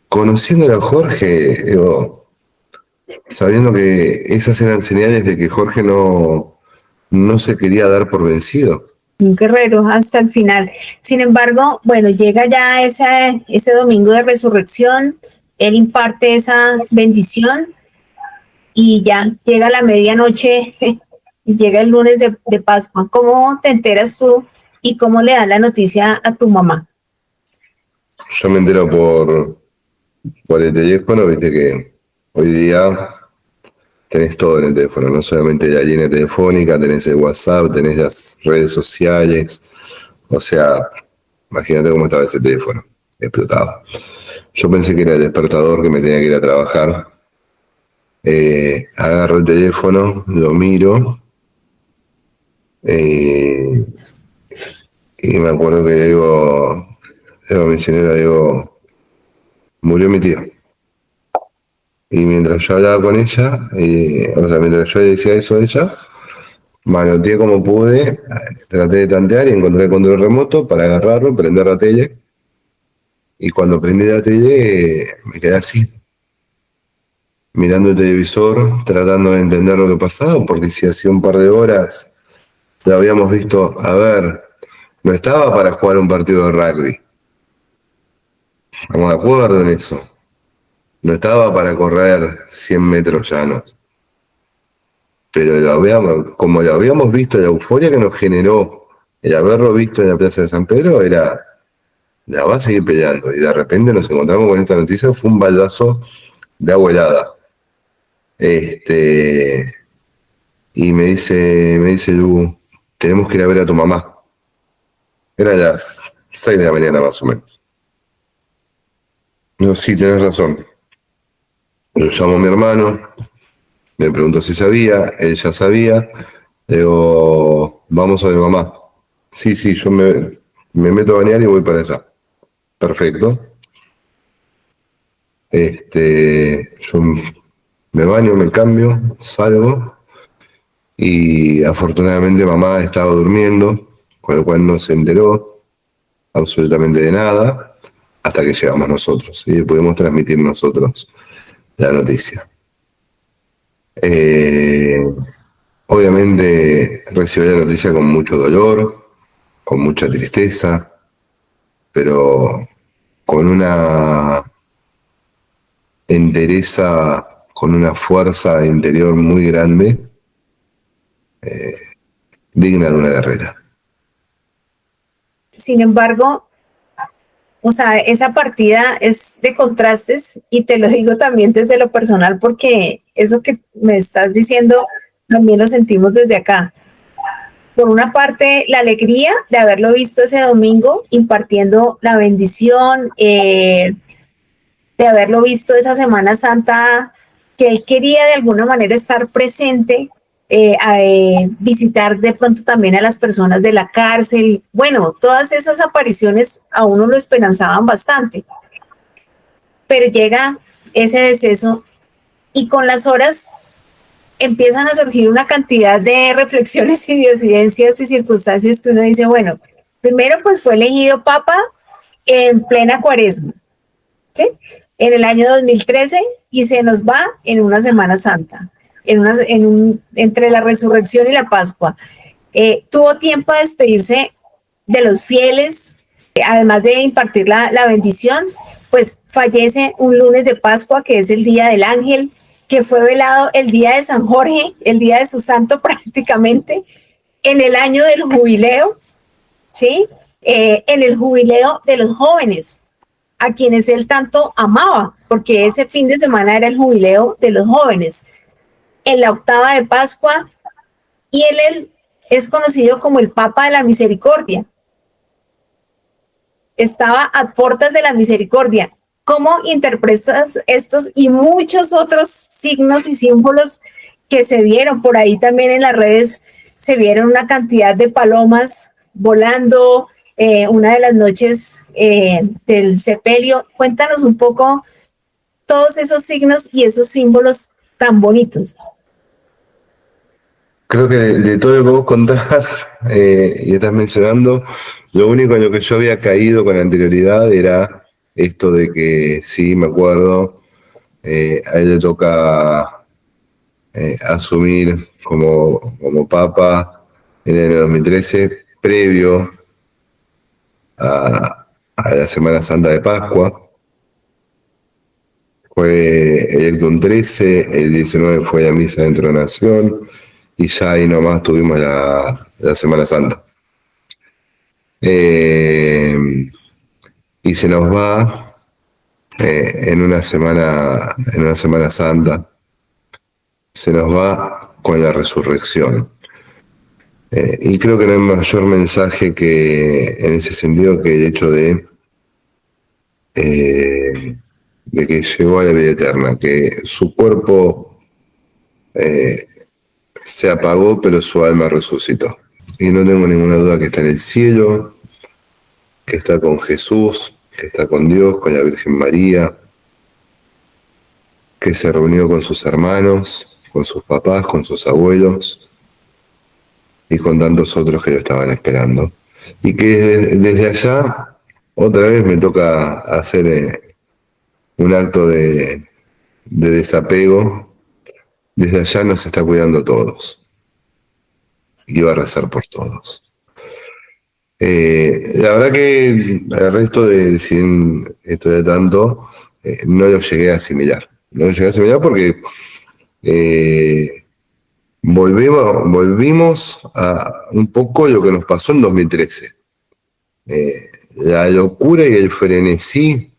Conociendo a Jorge, sabiendo que esas eran señales de que Jorge no se quería dar por vencido. Un guerrero hasta el final. Sin embargo, bueno, llega ya ese domingo de resurrección, él imparte esa bendición y ya llega la medianoche y llega el lunes de Pascua. ¿Cómo te enteras tú y cómo le dan la noticia a tu mamá? Yo me entero por el teléfono, viste que hoy día tenés todo en el teléfono, no solamente la línea telefónica, tenés el WhatsApp, tenés las redes sociales, o sea, imagínate cómo estaba ese teléfono, explotaba. Yo pensé que era el despertador que me tenía que ir a trabajar. Agarro el teléfono, lo miro, y me acuerdo que digo a mi señora, murió mi tío. Y mientras yo hablaba con ella, o sea, mientras yo le decía eso a ella, manoteé como pude, traté de tantear y encontré el control remoto para agarrarlo, prender la tele. Y cuando prendí la tele, me quedé así, mirando el televisor, tratando de entender lo que pasaba, porque si hacía un par de horas lo habíamos visto, a ver, no estaba para jugar un partido de rugby. Estamos de acuerdo en eso. No estaba para correr 100 metros llanos. Pero como lo habíamos visto, la euforia que nos generó el haberlo visto en la Plaza de San Pedro era, la va a seguir peleando. Y de repente nos encontramos con esta noticia, fue un baldazo de agua helada. Y me dice Lu, tenemos que ir a ver a tu mamá. Era las 6 de la mañana más o menos. No, sí, tenés razón. Lo llamo a mi hermano, me preguntó si sabía, él ya sabía. Le digo, vamos a ver mamá. Sí, yo me meto a bañar y voy para allá. Perfecto. Yo me baño, me cambio, salgo y afortunadamente mamá estaba durmiendo, con lo cual no se enteró absolutamente de nada hasta que llegamos nosotros y pudimos transmitir nosotros la noticia. Obviamente recibí la noticia con mucho dolor, con mucha tristeza, pero con una entereza, con una fuerza interior muy grande, digna de una guerrera. Sin embargo, o sea, esa partida es de contrastes y te lo digo también desde lo personal porque eso que me estás diciendo también lo sentimos desde acá. Por una parte, la alegría de haberlo visto ese domingo impartiendo la bendición, de haberlo visto esa Semana Santa, que él quería de alguna manera estar presente, visitar de pronto también a las personas de la cárcel. Bueno, todas esas apariciones a uno lo esperanzaban bastante. Pero llega ese deceso y con las horas empiezan a surgir una cantidad de reflexiones y disidencias y circunstancias que uno dice, bueno, primero pues fue elegido papa en plena cuaresma, ¿sí? En el año 2013 y se nos va en una Semana Santa, entre la resurrección y la Pascua. Tuvo tiempo de despedirse de los fieles, además de impartir la bendición, pues fallece un lunes de Pascua, que es el Día del Ángel, que fue velado el día de San Jorge, el día de su santo prácticamente, en el año del jubileo, ¿sí? En el jubileo de los jóvenes, a quienes él tanto amaba, porque ese fin de semana era el jubileo de los jóvenes. En la octava de Pascua, y él es conocido como el Papa de la Misericordia. Estaba a puertas de la misericordia. ¿Cómo interpretas estos y muchos otros signos y símbolos que se dieron? Por ahí también en las redes se vieron una cantidad de palomas volando, una de las noches del sepelio. Cuéntanos un poco todos esos signos y esos símbolos tan bonitos. Creo que de todo lo que vos contás y estás mencionando, lo único en lo que yo había caído con anterioridad era esto de que sí, me acuerdo, a él le toca asumir como papa en el año 2013, previo a la Semana Santa de Pascua. Fue electo un 13, el 19 fue la misa de entronación, y ya ahí nomás tuvimos la Semana Santa. Y se nos va en una Semana Santa, se nos va con la resurrección. Y creo que no hay mayor mensaje que en ese sentido que el hecho de que llegó a la vida eterna, que su cuerpo se apagó, pero su alma resucitó. Y no tengo ninguna duda que está en el cielo, que está con Jesús, que está con Dios, con la Virgen María, que se reunió con sus hermanos, con sus papás, con sus abuelos y con tantos otros que lo estaban esperando. Y que desde allá, otra vez me toca hacer un acto de desapego. Desde allá nos está cuidando todos. Y va a rezar por todos. La verdad que el resto de, sin esto de tanto, no lo llegué a asimilar. No lo llegué a asimilar porque volvimos a un poco lo que nos pasó en 2013. La locura y el frenesí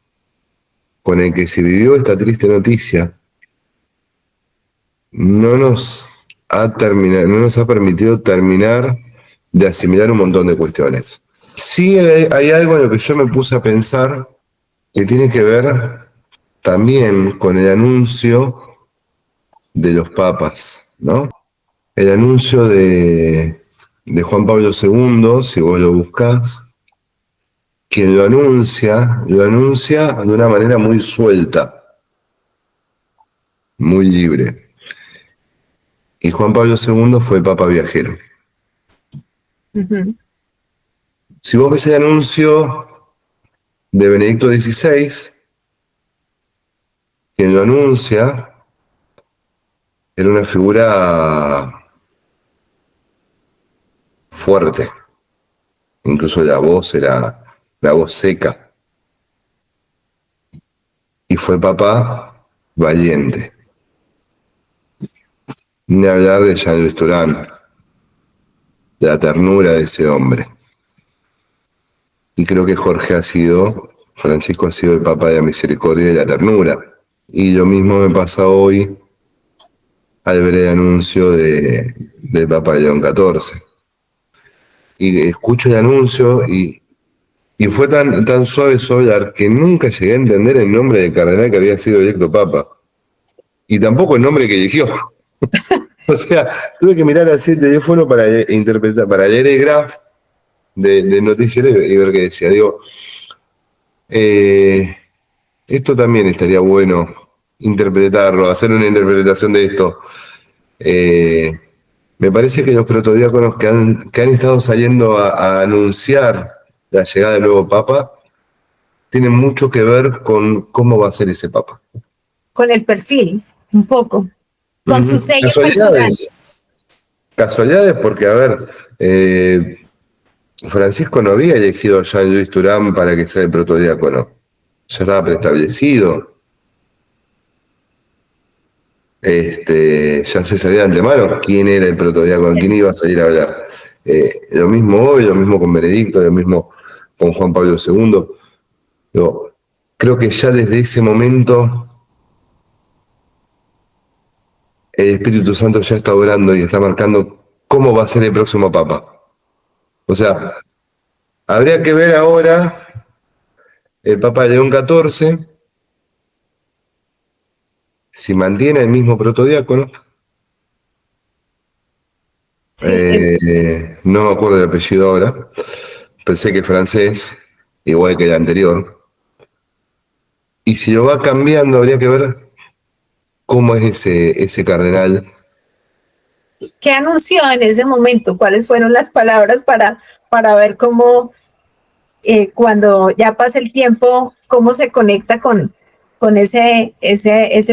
con el que se vivió esta triste noticia no nos ha permitido terminar de asimilar un montón de cuestiones. Sí hay algo en lo que yo me puse a pensar que tiene que ver también con el anuncio de los papas, ¿no? El anuncio de Juan Pablo II, si vos lo buscás, quien lo anuncia de una manera muy suelta, muy libre. Y Juan Pablo II fue el Papa viajero. Uh-huh. Si vos ves el anuncio de Benedicto XVI, quien lo anuncia era una figura fuerte. Incluso la voz era la voz seca. Y fue el Papa valiente. Ni hablar de Jean-Louis Turán, de la ternura de ese hombre. Y creo que Francisco ha sido el Papa de la misericordia y de la ternura. Y lo mismo me pasa hoy al ver el anuncio del Papa León XIV. Y escucho el anuncio y fue tan suave su hablar que nunca llegué a entender el nombre del cardenal que había sido electo Papa. Y tampoco el nombre que eligió. O sea, tuve que mirar así el teléfono para interpretar, para leer el graph de noticiero y ver qué decía. Digo, esto también estaría bueno interpretarlo, hacer una interpretación de esto. Me parece que los protodiáconos que han estado saliendo a anunciar la llegada del nuevo Papa tienen mucho que ver con cómo va a ser ese Papa. Con el perfil, un poco. Con su sello personal. Casualidades porque, a ver, Francisco no había elegido a Jean-Louis Turán para que sea el protodiácono. Ya estaba preestablecido. Ya se sabía de antemano quién era el protodiácono, quién iba a salir a hablar. Lo mismo hoy, lo mismo con Benedicto, lo mismo con Juan Pablo II. Pero creo que ya desde ese momento el Espíritu Santo ya está obrando y está marcando cómo va a ser el próximo Papa. O sea, habría que ver ahora el Papa León XIV si mantiene el mismo protodiácono. Sí. No me acuerdo del apellido ahora. Pensé que es francés, igual que el anterior. Y si lo va cambiando, habría que ver cómo es ese cardenal. ¿Qué anunció en ese momento? ¿Cuáles fueron las palabras para ver cómo, cuando ya pasa el tiempo, cómo se conecta con ese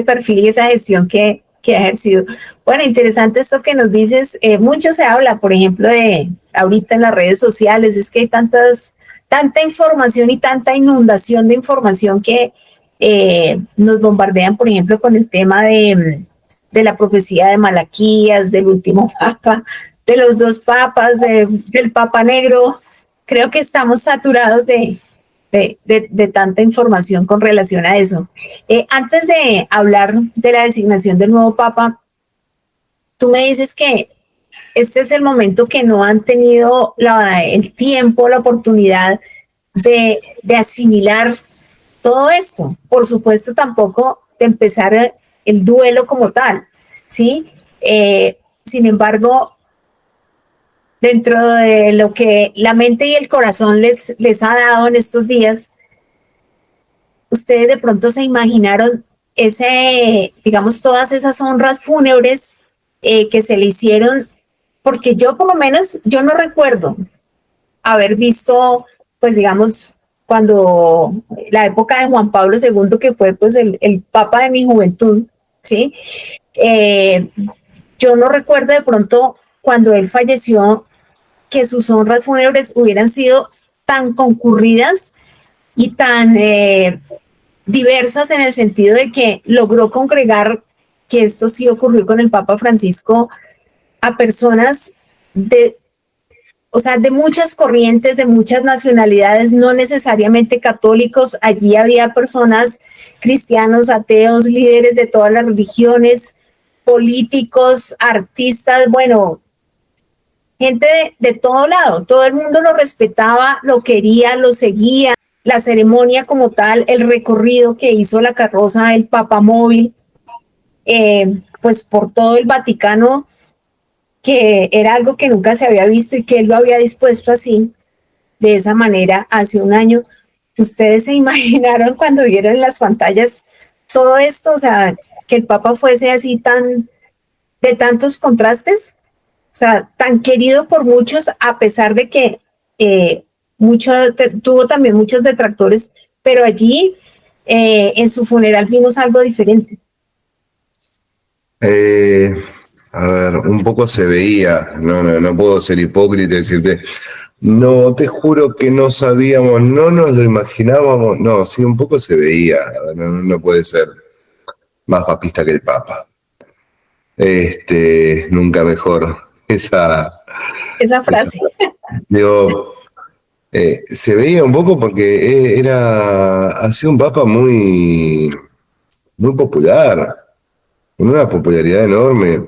perfil y esa gestión que ha ejercido? Bueno, interesante esto que nos dices. Mucho se habla, por ejemplo, de ahorita en las redes sociales, es que hay tanta información y tanta inundación de información que nos bombardean, por ejemplo, con el tema de de la profecía de Malaquías, del último papa, de los dos papas, del papa negro. Creo que estamos saturados de tanta información con relación a eso. Antes de hablar de la designación del nuevo papa, tú me dices que este es el momento que no han tenido el tiempo, la oportunidad de asimilar todo esto. Por supuesto, tampoco de empezar el duelo como tal, ¿sí? Sin embargo, dentro de lo que la mente y el corazón les ha dado en estos días, ustedes de pronto se imaginaron digamos, todas esas honras fúnebres que se le hicieron, porque yo por lo menos, yo no recuerdo haber visto, pues digamos, cuando la época de Juan Pablo II, que fue pues el papa de mi juventud, ¿sí? Yo no recuerdo de pronto cuando él falleció que sus honras fúnebres hubieran sido tan concurridas y tan diversas en el sentido de que logró congregar, que esto sí ocurrió con el Papa Francisco, a personas o sea, de muchas corrientes, de muchas nacionalidades, no necesariamente católicos. Allí había personas cristianos, ateos, líderes de todas las religiones, políticos, artistas, bueno, gente de todo lado. Todo el mundo lo respetaba, lo quería, lo seguía. La ceremonia como tal, el recorrido que hizo la carroza del Papamóvil, pues por todo el Vaticano, que era algo que nunca se había visto y que él lo había dispuesto así, de esa manera, hace un año. ¿Ustedes se imaginaron cuando vieron en las pantallas todo esto? O sea, que el Papa fuese así de tantos contrastes, o sea, tan querido por muchos, a pesar de que tuvo también muchos detractores, pero allí en su funeral vimos algo diferente. A ver, un poco se veía, no puedo ser hipócrita y decirte, no, te juro que no sabíamos, no nos lo imaginábamos, no, sí, un poco se veía, no puede ser más papista que el Papa. Nunca mejor, Esa frase. digo, se veía un poco porque ha sido un Papa muy popular, con una popularidad enorme.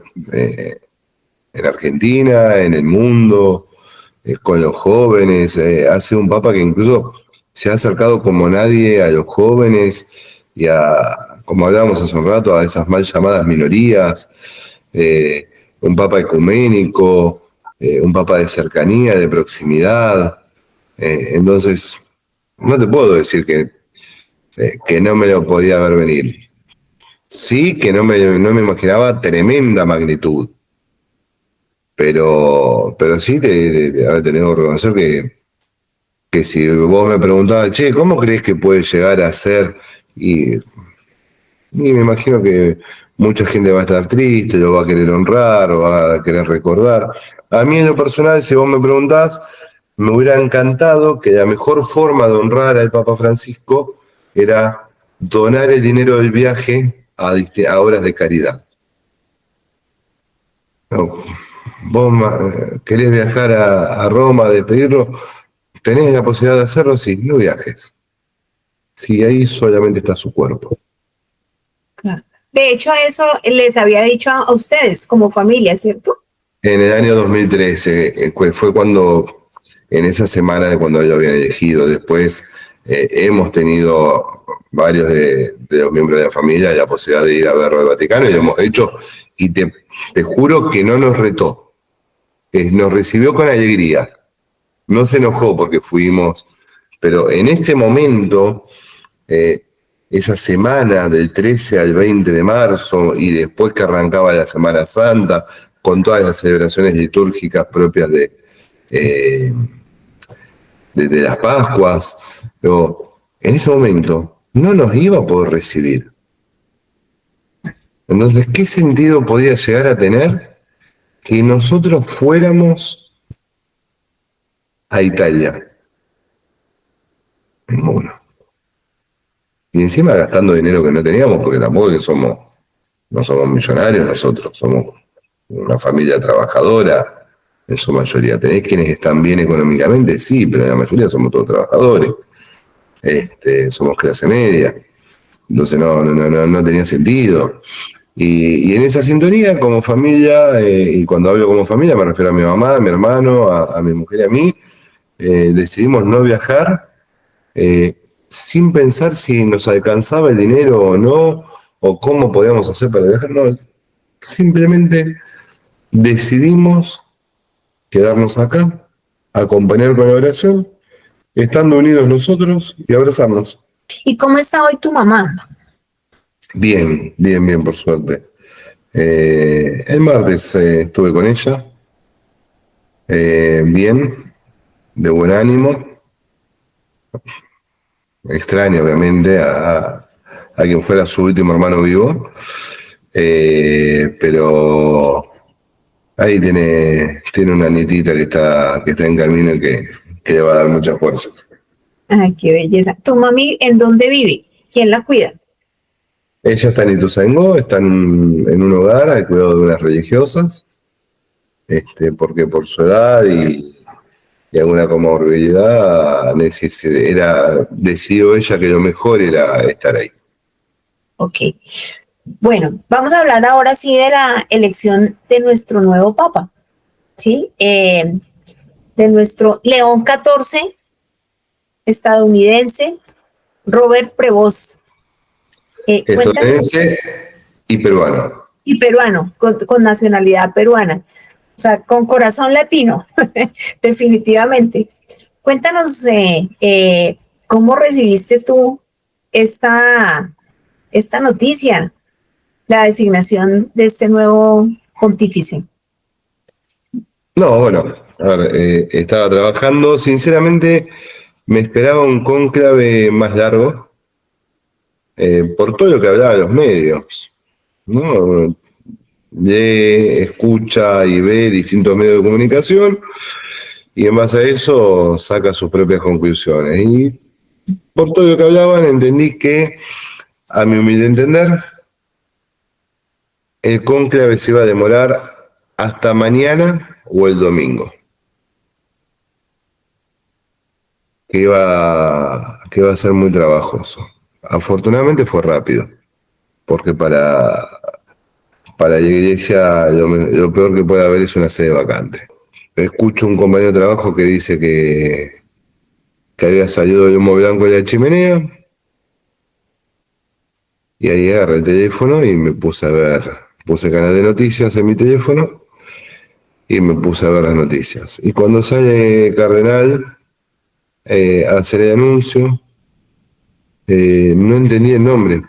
En Argentina, en el mundo, con los jóvenes. Ha sido un papa que incluso se ha acercado como nadie a los jóvenes y como hablábamos hace un rato, a esas mal llamadas minorías. Un papa ecuménico, un papa de cercanía, de proximidad. Entonces, no te puedo decir que no me lo podía ver venir. Sí, que no me imaginaba tremenda magnitud. Pero sí ahora te tengo que reconocer que si vos me preguntabas, che, ¿cómo crees que puede llegar a ser? Y me imagino que mucha gente va a estar triste, lo va a querer honrar, o va a querer recordar. A mí en lo personal, si vos me preguntás, me hubiera encantado que la mejor forma de honrar al Papa Francisco era donar el dinero del viaje a obras de caridad. No, vos querés viajar a Roma a despedirlo, tenés la posibilidad de hacerlo, sí, no viajes. Sí, ahí solamente está su cuerpo. Claro. De hecho, eso les había dicho a ustedes como familia, ¿cierto? En el año 2013 fue cuando, en esa semana de cuando lo habían elegido. Después hemos tenido varios de los miembros de la familia la posibilidad de ir a verlo al Vaticano y lo hemos hecho. Y te juro que no nos retó. Nos recibió con alegría. No se enojó porque fuimos, pero en ese momento, esa semana del 13 al 20 de marzo y después que arrancaba la Semana Santa, con todas las celebraciones litúrgicas propias de las Pascuas, pero en ese momento no nos iba a poder recibir. Entonces, ¿qué sentido podía llegar a tener que nosotros fuéramos a Italia? Ninguno. Y encima gastando dinero que no teníamos, porque tampoco que somos No somos millonarios nosotros, somos una familia trabajadora en su mayoría. ¿Tenés quienes están bien económicamente? Sí, pero la mayoría somos todos trabajadores. Somos clase media. Entonces no tenía sentido. Y en esa sintonía, como familia, y cuando hablo como familia me refiero a mi mamá, a mi hermano, a mi mujer y a mí, decidimos no viajar sin pensar si nos alcanzaba el dinero o no, o cómo podíamos hacer para viajar. No, simplemente decidimos quedarnos acá, acompañar con la oración, estando unidos nosotros y abrazarnos. ¿Y cómo está hoy tu mamá? Bien, bien, bien, por suerte. El martes estuve con ella, bien, de buen ánimo. Extraño, obviamente, a quien fuera su último hermano vivo, pero ahí tiene una nietita que está en camino y que le va a dar mucha fuerza. Ay, qué belleza. ¿Tu mami en dónde vive? ¿Quién la cuida? Ella está en Ituzaingó, está en un hogar al cuidado de unas religiosas, porque por su edad y alguna comorbilidad decidió ella que lo mejor era estar ahí. Ok. Bueno, vamos a hablar ahora sí de la elección de nuestro nuevo papa, ¿sí? De nuestro León XIV, estadounidense, Robert Prevost. Cuéntanos. Estadounidense y peruano. Y peruano, con nacionalidad peruana. O sea, con corazón latino, definitivamente. Cuéntanos cómo recibiste tú esta noticia, la designación de este nuevo pontífice. No, bueno, a ver, estaba trabajando. Sinceramente, me esperaba un cónclave más largo, por todo lo que hablaban los medios, ¿no? Lee, escucha y ve distintos medios de comunicación y en base a eso saca sus propias conclusiones. Y por todo lo que hablaban entendí que, a mi humilde entender, el cónclave se iba a demorar hasta mañana o el domingo. Que iba a ser muy trabajoso. Afortunadamente fue rápido, porque para la iglesia lo peor que puede haber es una sede vacante. Escucho un compañero de trabajo que dice que había salido el humo blanco de la chimenea, y ahí agarré el teléfono y me puse canal de noticias en mi teléfono y me puse a ver las noticias. Y cuando sale Cardenal a hacer el anuncio, no entendí el nombre,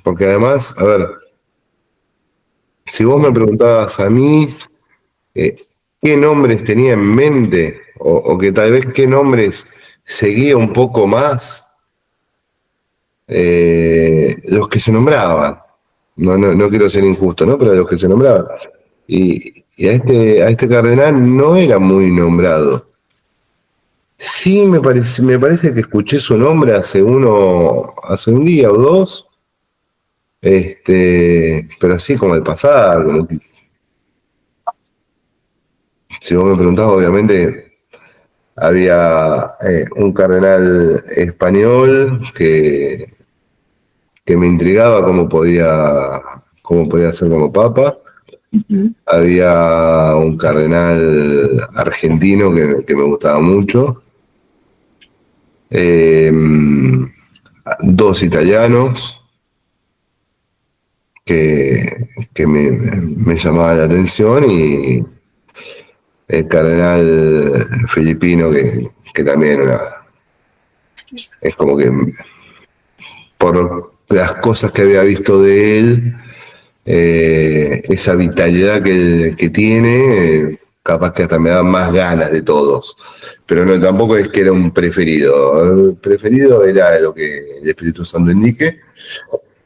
porque además, a ver, si vos me preguntabas a mí qué nombres tenía en mente, o que tal vez qué nombres seguía un poco más, los que se nombraban. No quiero ser injusto, ¿no? Pero los que se nombraban. Y a este cardenal no era muy nombrado. Sí, me parece que escuché su nombre hace un día o dos, pero así como al pasar, como que, si vos me preguntabas, obviamente había un cardenal español que me intrigaba cómo podía ser como papa. Uh-huh. Había un cardenal argentino que me gustaba mucho. Eh, Dos italianos que me llamaban la atención, y el cardenal filipino que también es como que, por las cosas que había visto de él, esa vitalidad que tiene, capaz que hasta me da más ganas de todos. Pero no, tampoco es que era un preferido. El preferido era lo que el Espíritu Santo indique.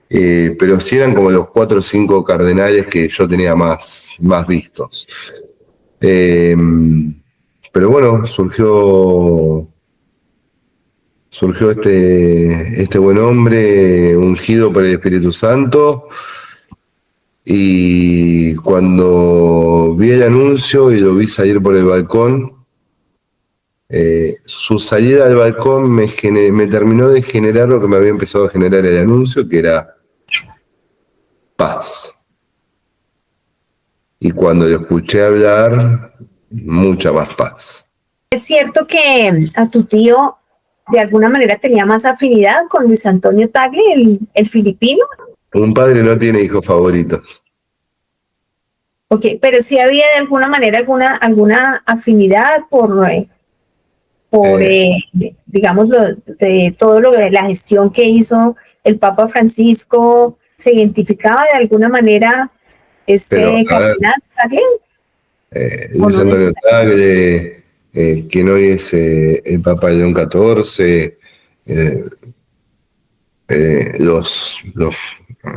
Pero sí eran como los 4 o 5 cardenales que yo tenía más vistos. Pero bueno, surgió este buen hombre ungido por el Espíritu Santo, Y cuando vi el anuncio y lo vi salir por el balcón, su salida al balcón me terminó de generar lo que me había empezado a generar el anuncio, que era paz. Y cuando lo escuché hablar, mucha más paz. Es cierto que a tu tío de alguna manera tenía más afinidad con Luis Antonio Tagle, el filipino. Un padre no tiene hijos favoritos. Ok, pero sí había de alguna manera alguna afinidad digamos, de todo lo de la gestión que hizo el Papa Francisco. ¿Se identificaba de alguna manera cardenal Tagle? Luis Antonio Tagle, quien hoy es el Papa León XIV,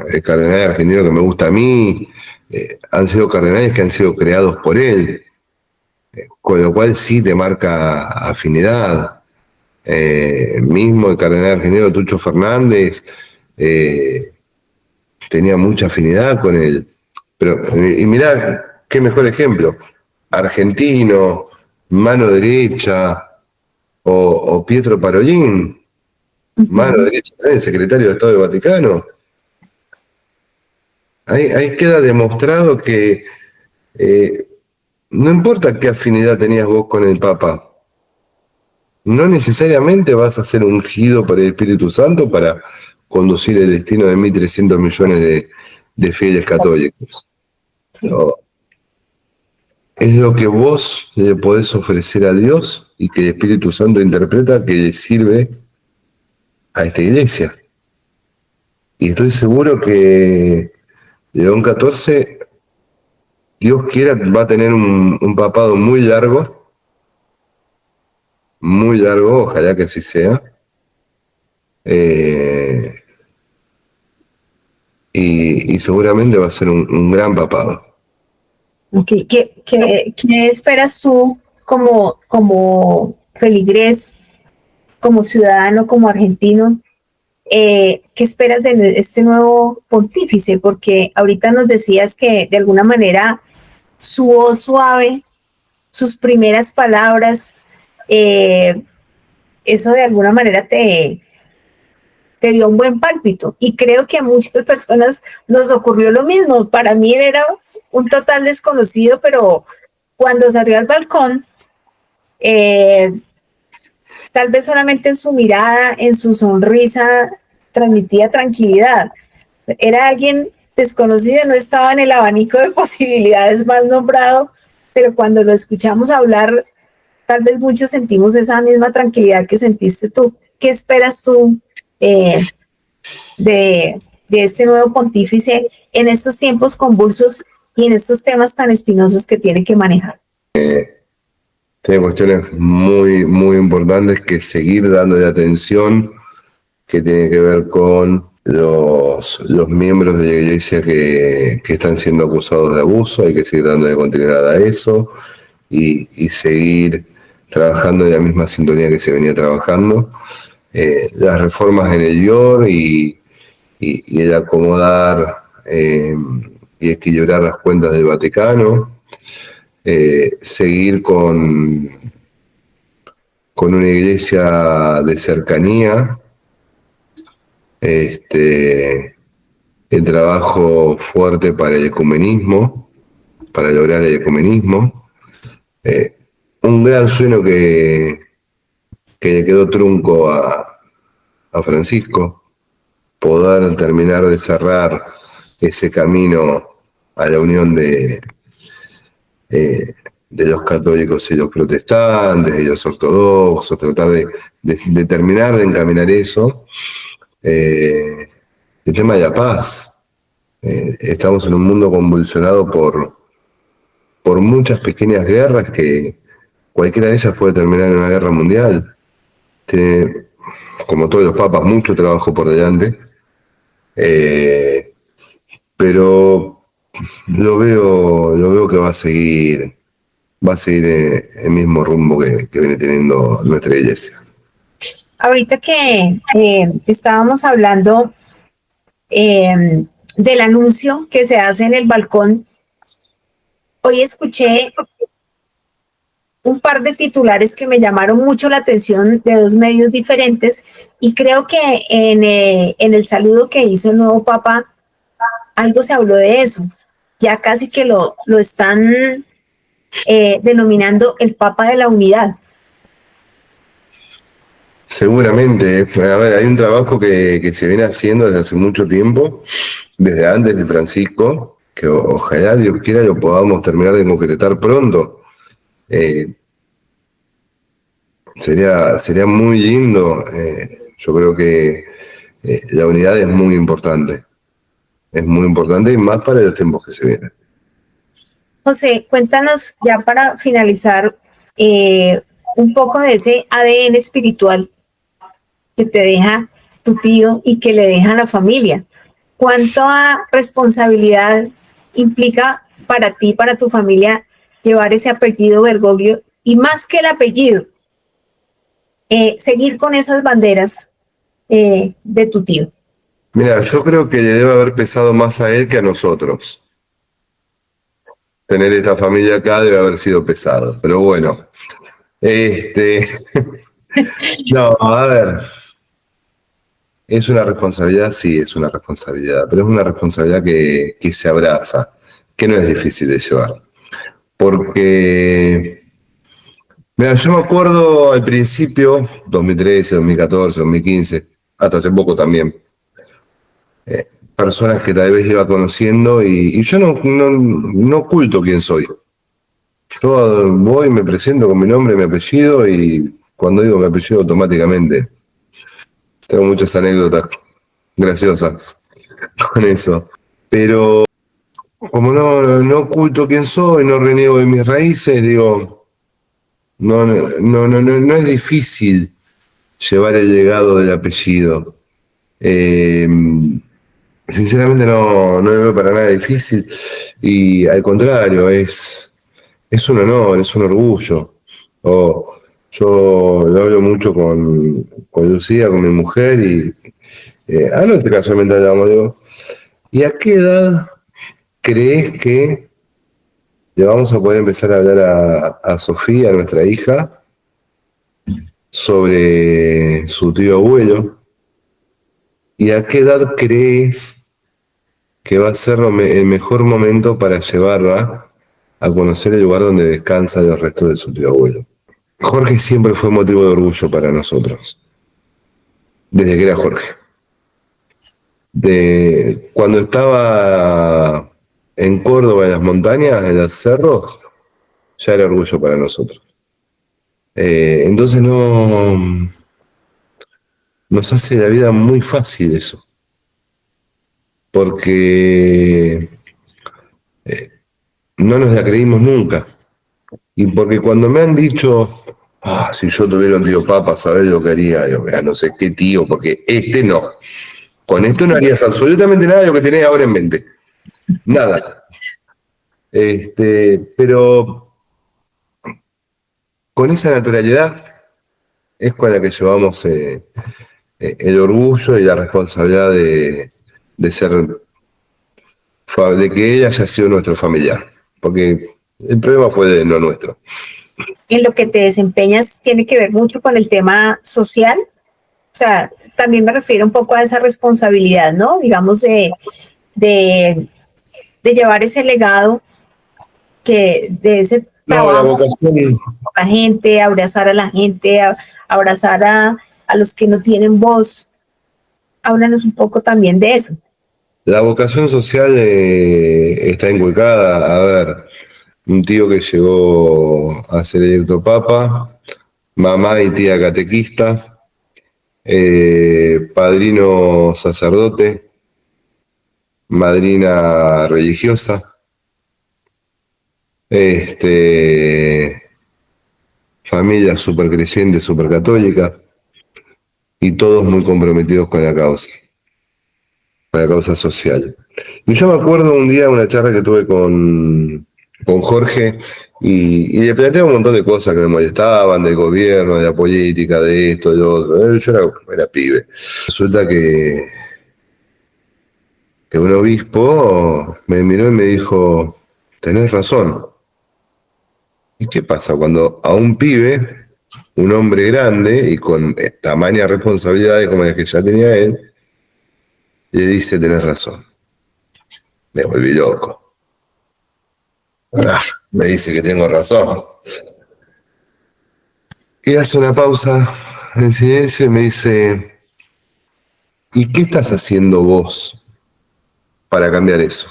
el cardenal argentino que me gusta a mí, han sido cardenales que han sido creados por él, con lo cual sí te marca afinidad. Mismo el cardenal argentino Tucho Fernández tenía mucha afinidad con él. Pero, y mirá, qué mejor ejemplo, argentino, mano derecha, o Pietro Parolin, mano derecha, el secretario de Estado del Vaticano. Ahí queda demostrado que no importa qué afinidad tenías vos con el Papa, no necesariamente vas a ser ungido por el Espíritu Santo para conducir el destino de 1.300 millones de fieles católicos. No. Es lo que vos le podés ofrecer a Dios y que el Espíritu Santo interpreta que le sirve a esta iglesia. Y estoy seguro que León XIV, Dios quiera, va a tener un papado muy largo, ojalá que así sea. Y seguramente va a ser un gran papado. Okay. ¿Qué esperas tú como feligrés, como ciudadano, como argentino? ¿Qué esperas de este nuevo pontífice? Porque ahorita nos decías que de alguna manera su voz suave, sus primeras palabras, eso de alguna manera te dio un buen pálpito. Y creo que a muchas personas nos ocurrió lo mismo. Para mí era un total desconocido, pero cuando salió al balcón, tal vez solamente en su mirada, en su sonrisa, transmitía tranquilidad. Era alguien desconocido, no estaba en el abanico de posibilidades más nombrado, pero cuando lo escuchamos hablar, tal vez muchos sentimos esa misma tranquilidad que sentiste tú. ¿Qué esperas tú de este nuevo pontífice en estos tiempos convulsos y en estos temas tan espinosos que tiene que manejar? Tiene cuestiones muy, muy importantes que seguir dándole atención, que tiene que ver con los miembros de la iglesia que están siendo acusados de abuso. Hay que seguir dándole continuidad a eso y seguir trabajando en la misma sintonía que se venía trabajando. Las reformas en el IOR y el acomodar y equilibrar las cuentas del Vaticano. Seguir con una iglesia de cercanía, el trabajo fuerte para el ecumenismo, para lograr el ecumenismo. Un gran sueño que le quedó trunco a Francisco, poder terminar de cerrar ese camino a la unión de los católicos y los protestantes y los ortodoxos, tratar de terminar de encaminar eso. El tema de la paz. Estamos en un mundo convulsionado por muchas pequeñas guerras que cualquiera de ellas puede terminar en una guerra mundial. Tiene, como todos los papas, mucho trabajo por delante, pero lo veo que va a seguir el mismo rumbo que viene teniendo nuestra iglesia. Ahorita que estábamos hablando del anuncio que se hace en el balcón, hoy escuché un par de titulares que me llamaron mucho la atención de dos medios diferentes y creo que en el saludo que hizo el nuevo Papa algo se habló de eso. Ya casi que lo están denominando el Papa de la Unidad. Seguramente. A ver, hay un trabajo que se viene haciendo desde hace mucho tiempo, desde antes de Francisco, que ojalá Dios quiera lo podamos terminar de concretar pronto. Sería muy lindo. Yo creo que la unidad es muy importante. Es muy importante y más para los tiempos que se vienen. José, cuéntanos ya para finalizar un poco de ese ADN espiritual que te deja tu tío y que le deja a la familia. ¿Cuánta responsabilidad implica para ti, para tu familia, llevar ese apellido Bergoglio? Y más que el apellido, seguir con esas banderas de tu tío. Mira, yo creo que le debe haber pesado más a él que a nosotros. Tener esta familia acá debe haber sido pesado, pero bueno. No, a ver. ¿Es una responsabilidad? Sí, es una responsabilidad, pero es una responsabilidad que se abraza, que no es difícil de llevar. Porque, mira, yo me acuerdo al principio, 2013, 2014, 2015, hasta hace poco también, personas que tal vez iba conociendo y yo no oculto quién soy. Yo voy, me presento con mi nombre y mi apellido y cuando digo mi apellido automáticamente tengo muchas anécdotas graciosas con eso. Pero como no oculto quién soy, no reniego de mis raíces, digo, no es difícil llevar el legado del apellido. Sinceramente no lo veo para nada difícil y al contrario, es un honor, es un orgullo. Yo lo hablo mucho con Lucía, con mi mujer, y anoche casualmente hablamos, digo, ¿y a qué edad crees que le vamos a poder empezar a hablar a Sofía, a nuestra hija, sobre su tío abuelo? ¿Y a qué edad crees que va a ser el mejor momento para llevarla a conocer el lugar donde descansa los restos de su tío abuelo? Jorge siempre fue motivo de orgullo para nosotros, desde que era Jorge. Cuando estaba en Córdoba, en las montañas, en los cerros, ya era orgullo para nosotros. Entonces nos hace la vida muy fácil eso, porque no nos la creímos nunca. Y porque cuando me han dicho, si yo tuviera un tío Papa, ¿sabés lo que haría? Yo, no sé qué tío, porque no. Con esto no harías absolutamente nada de lo que tenés ahora en mente. Nada. Pero con esa naturalidad es con la que llevamos el orgullo y la responsabilidad de que ella haya sido nuestro familiar. Porque el problema fue de no nuestro. En lo que te desempeñas tiene que ver mucho con el tema social. O sea, también me refiero un poco a esa responsabilidad, ¿no? Digamos, de llevar ese legado de ese trabajo, la vocación. A la gente, abrazar a la gente, abrazar a los que no tienen voz. Háblanos un poco también de eso. La vocación social está inculcada. A ver, un tío que llegó a ser electo papa, mamá y tía catequista, padrino sacerdote, madrina religiosa, familia súper creyente, súper católica, y todos muy comprometidos con la causa social. Y yo me acuerdo un día de una charla que tuve con Jorge y le planteé un montón de cosas que me molestaban, del gobierno, de la política, de esto, de lo otro. Yo era pibe. Resulta que que un obispo me miró y me dijo, tenés razón. ¿Y qué pasa cuando a un pibe, un hombre grande y con tamaña responsabilidades como las que ya tenía él, le dice, tenés razón? Me volví loco. Me dice que tengo razón. Y hace una pausa en silencio y me dice, ¿y qué estás haciendo vos para cambiar eso?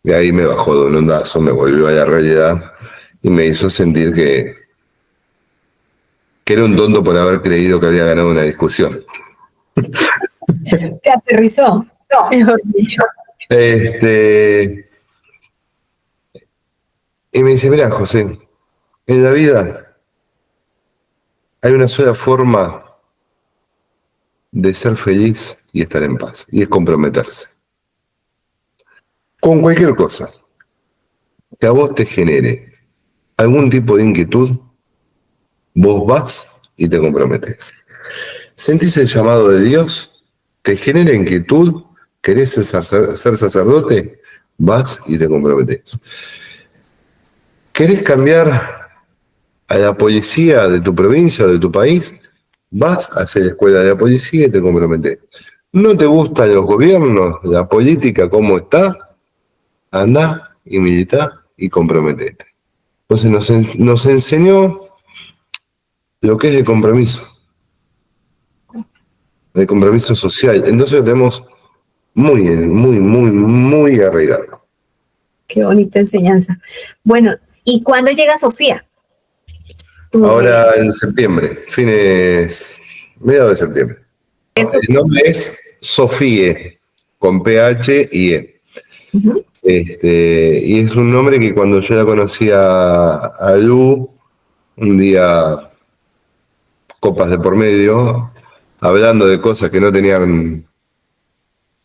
Y ahí me bajó de un ondazo, me volvió a la realidad y me hizo sentir que era un tonto por haber creído que había ganado una discusión. Te aterrizó, mejor dicho. Y me dice, mirá, José, en la vida hay una sola forma de ser feliz y estar en paz, y es comprometerse. Con cualquier cosa que a vos te genere algún tipo de inquietud, vos vas y te comprometes. ¿Sentís el llamado de Dios? ¿Te genera inquietud? ¿Querés ser sacerdote? Vas y te comprometes. ¿Querés cambiar a la policía de tu provincia o de tu país? Vas a hacer la escuela de la policía y te comprometes. ¿No te gustan los gobiernos, la política, cómo está? Andá y militá y comprometete. Entonces nos enseñó lo que es el compromiso social. Entonces lo tenemos muy arraigado. Qué bonita enseñanza. Bueno, ¿y cuándo llega Sofía? Ahora en septiembre, mediados de septiembre. Eso. El nombre es Sofie, con PH y E. Uh-huh. Y es un nombre que cuando yo la conocí a Lu, un día, copas de por medio, hablando de cosas que no tenían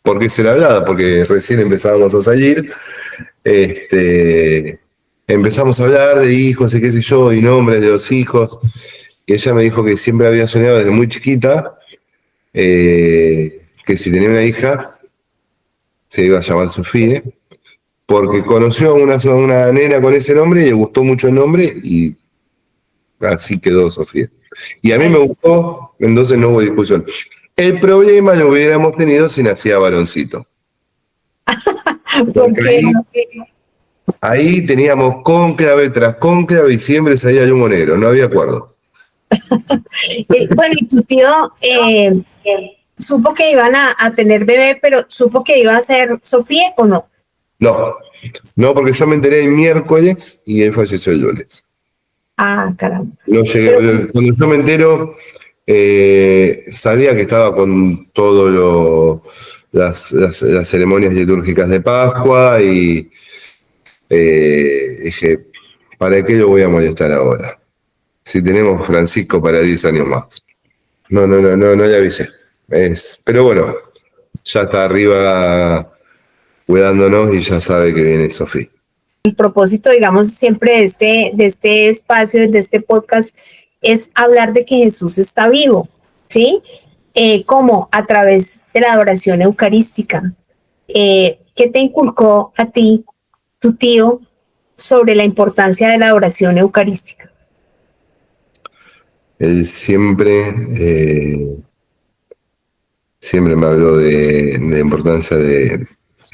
por qué ser habladas, porque recién empezábamos a salir, empezamos a hablar de hijos y qué sé yo, y nombres de los hijos, y ella me dijo que siempre había soñado desde muy chiquita, que si tenía una hija, se iba a llamar Sofía, porque conoció a una nena con ese nombre y le gustó mucho el nombre y así quedó Sofía. Y a mí me gustó, entonces no hubo discusión. El problema lo hubiéramos tenido si nacía varoncito. Porque ahí teníamos cónclave tras cónclave y siempre salía el humo negro, no había acuerdo. Bueno, y tu tío supo que iban a tener bebé, pero ¿supo que iba a ser Sofía o no? No, porque yo me enteré el miércoles y él falleció el lunes. Ah, caramba. No llegué, cuando yo me entero, sabía que estaba con todo las ceremonias litúrgicas de Pascua y dije, ¿para qué lo voy a molestar ahora? Si tenemos Francisco para 10 años más. No le avisé. Pero bueno, ya está arriba cuidándonos y ya sabe que viene Sofía. El propósito, digamos, siempre de este espacio, de este podcast, es hablar de que Jesús está vivo, ¿sí? ¿Cómo? A través de la adoración eucarística. ¿Qué te inculcó a ti, tu tío, sobre la importancia de la adoración eucarística? Él siempre me habló de la importancia de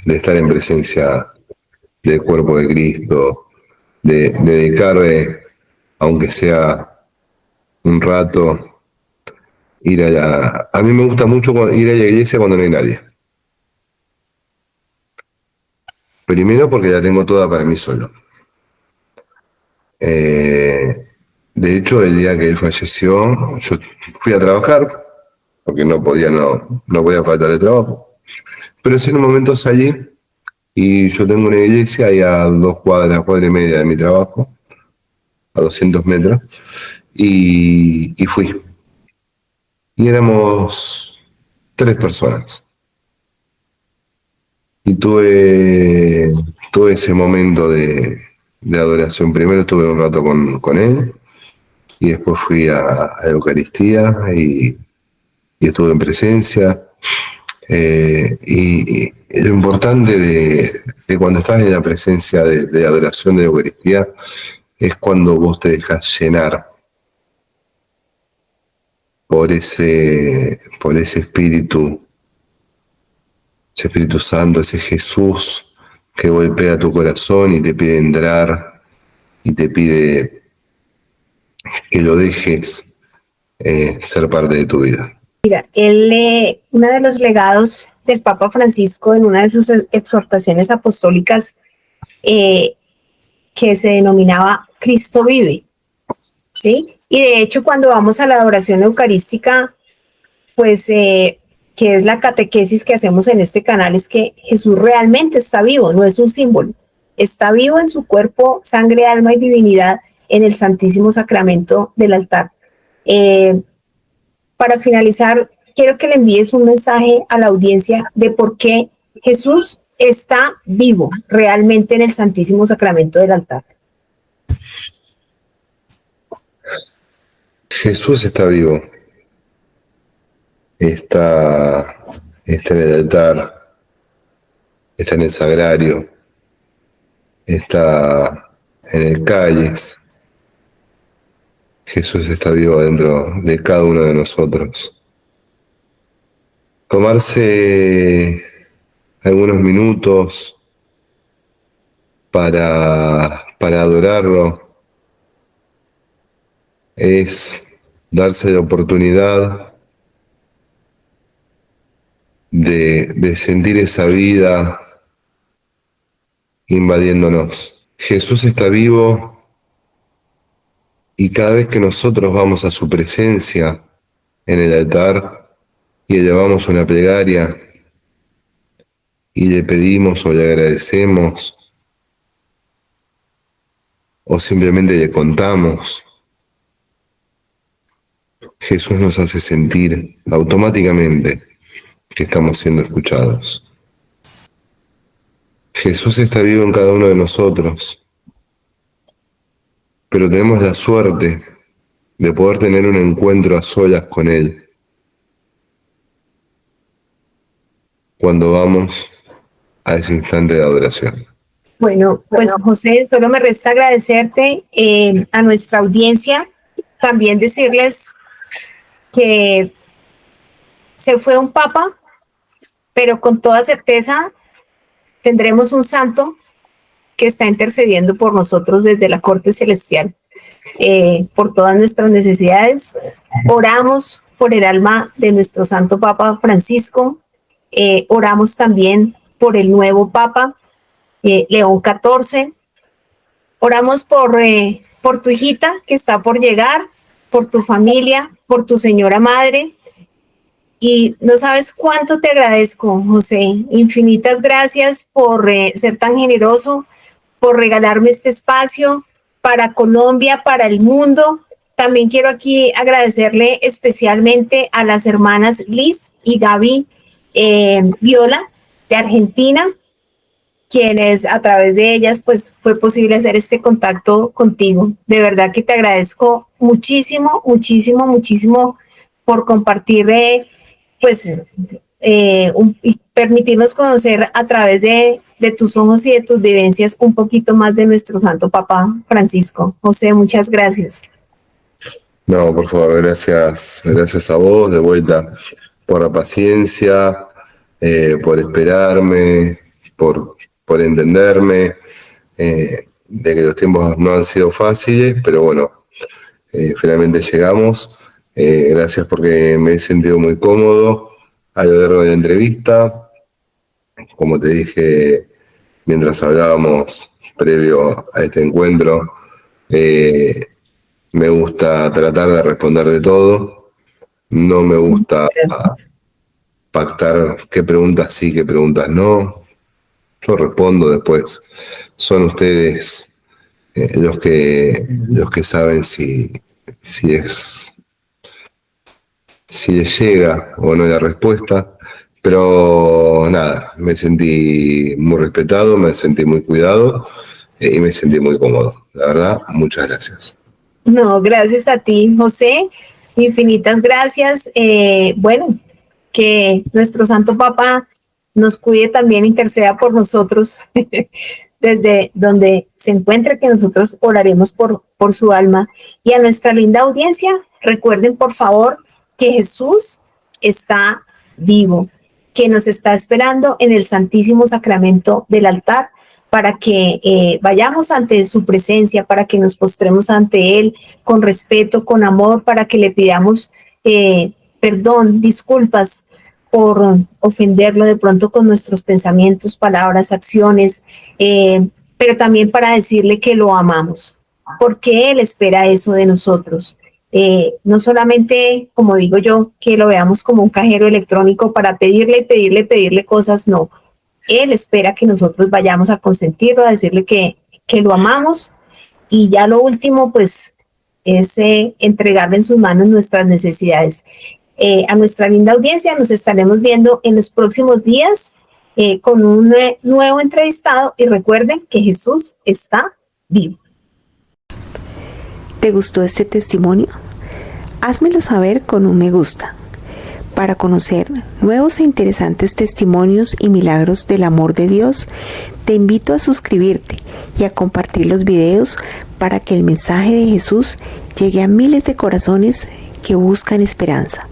estar en presencia del cuerpo de Cristo, de dedicarle, aunque sea un rato, a mí me gusta mucho ir a la iglesia cuando no hay nadie. Primero porque la tengo toda para mí solo. De hecho, el día que él falleció, yo fui a trabajar, porque no podía faltar el trabajo. Pero en un momento salí y yo tengo una iglesia ahí a 2 cuadras, cuadra y media de mi trabajo, a 200 metros, y fui. Y éramos 3 personas. Y tuve ese momento de adoración. Primero estuve un rato con él, y después fui a Eucaristía y estuve en presencia. Y lo importante de cuando estás en la presencia de la adoración de la Eucaristía es cuando vos te dejas llenar por ese Espíritu Santo, ese Jesús que golpea tu corazón y te pide entrar y te pide que lo dejes ser parte de tu vida. Mira, uno de los legados del Papa Francisco en una de sus exhortaciones apostólicas que se denominaba Cristo vive, ¿sí? Y de hecho cuando vamos a la adoración eucarística, pues que es la catequesis que hacemos en este canal, es que Jesús realmente está vivo, no es un símbolo, está vivo en su cuerpo, sangre, alma y divinidad en el Santísimo Sacramento del altar. Para finalizar, quiero que le envíes un mensaje a la audiencia de por qué Jesús está vivo realmente en el Santísimo Sacramento del altar. Jesús está vivo. Está en el altar, está en el sagrario, está en el cáliz. Jesús está vivo dentro de cada uno de nosotros. Tomarse algunos minutos para adorarlo es darse la oportunidad de sentir esa vida invadiéndonos. Jesús está vivo y cada vez que nosotros vamos a su presencia en el altar y elevamos una plegaria y le pedimos o le agradecemos o simplemente le contamos, Jesús nos hace sentir automáticamente que estamos siendo escuchados. Jesús está vivo en cada uno de nosotros, pero tenemos la suerte de poder tener un encuentro a solas con Él cuando vamos a ese instante de adoración. Bueno, pues José, solo me resta agradecerte a nuestra audiencia, también decirles que se fue un papa, pero con toda certeza tendremos un santo que está intercediendo por nosotros desde la corte celestial, por todas nuestras necesidades. Oramos por el alma de nuestro santo Papa Francisco, oramos también por el nuevo Papa, León XIV, oramos por tu hijita que está por llegar, por tu familia, por tu señora madre. Y no sabes cuánto te agradezco, José. Infinitas gracias por ser tan generoso, por regalarme este espacio para Colombia, para el mundo. También quiero aquí agradecerle especialmente a las hermanas Liz y Gaby Viola de Argentina, quienes a través de ellas pues fue posible hacer este contacto contigo. De verdad que te agradezco muchísimo, muchísimo, muchísimo por compartir y permitirnos conocer a través de tus ojos y de tus vivencias un poquito más de nuestro Santo Papa Francisco. José, muchas gracias. No, por favor, gracias a vos de vuelta por la paciencia, por esperarme, por entenderme, de que los tiempos no han sido fáciles, pero bueno, finalmente llegamos. Gracias porque me he sentido muy cómodo a lo largo de la entrevista. Como te dije mientras hablábamos previo a este encuentro, me gusta tratar de responder de todo. No me gusta pactar qué preguntas sí, qué preguntas no. Yo respondo después. Son ustedes los que saben si les llega o no la respuesta, pero nada, me sentí muy respetado, me sentí muy cuidado y me sentí muy cómodo. La verdad, muchas gracias. No, gracias a ti, José. Infinitas gracias. Bueno, que nuestro Santo Papa nos cuide también, interceda por nosotros desde donde se encuentre, que nosotros oraremos por su alma. Y a nuestra linda audiencia, recuerden por favor que Jesús está vivo, que nos está esperando en el Santísimo Sacramento del altar para que vayamos ante su presencia, para que nos postremos ante Él con respeto, con amor, para que le pidamos perdón, disculpas por ofenderlo de pronto con nuestros pensamientos, palabras, acciones, pero también para decirle que lo amamos, porque Él espera eso de nosotros. No solamente, como digo yo, que lo veamos como un cajero electrónico para pedirle cosas, no. Él espera que nosotros vayamos a consentirlo, a decirle que lo amamos, y ya lo último, pues, es entregarle en sus manos nuestras necesidades. A nuestra linda audiencia nos estaremos viendo en los próximos días con un nuevo entrevistado, y recuerden que Jesús está vivo. ¿Te gustó este testimonio? Házmelo saber con un me gusta. Para conocer nuevos e interesantes testimonios y milagros del amor de Dios, te invito a suscribirte y a compartir los videos para que el mensaje de Jesús llegue a miles de corazones que buscan esperanza.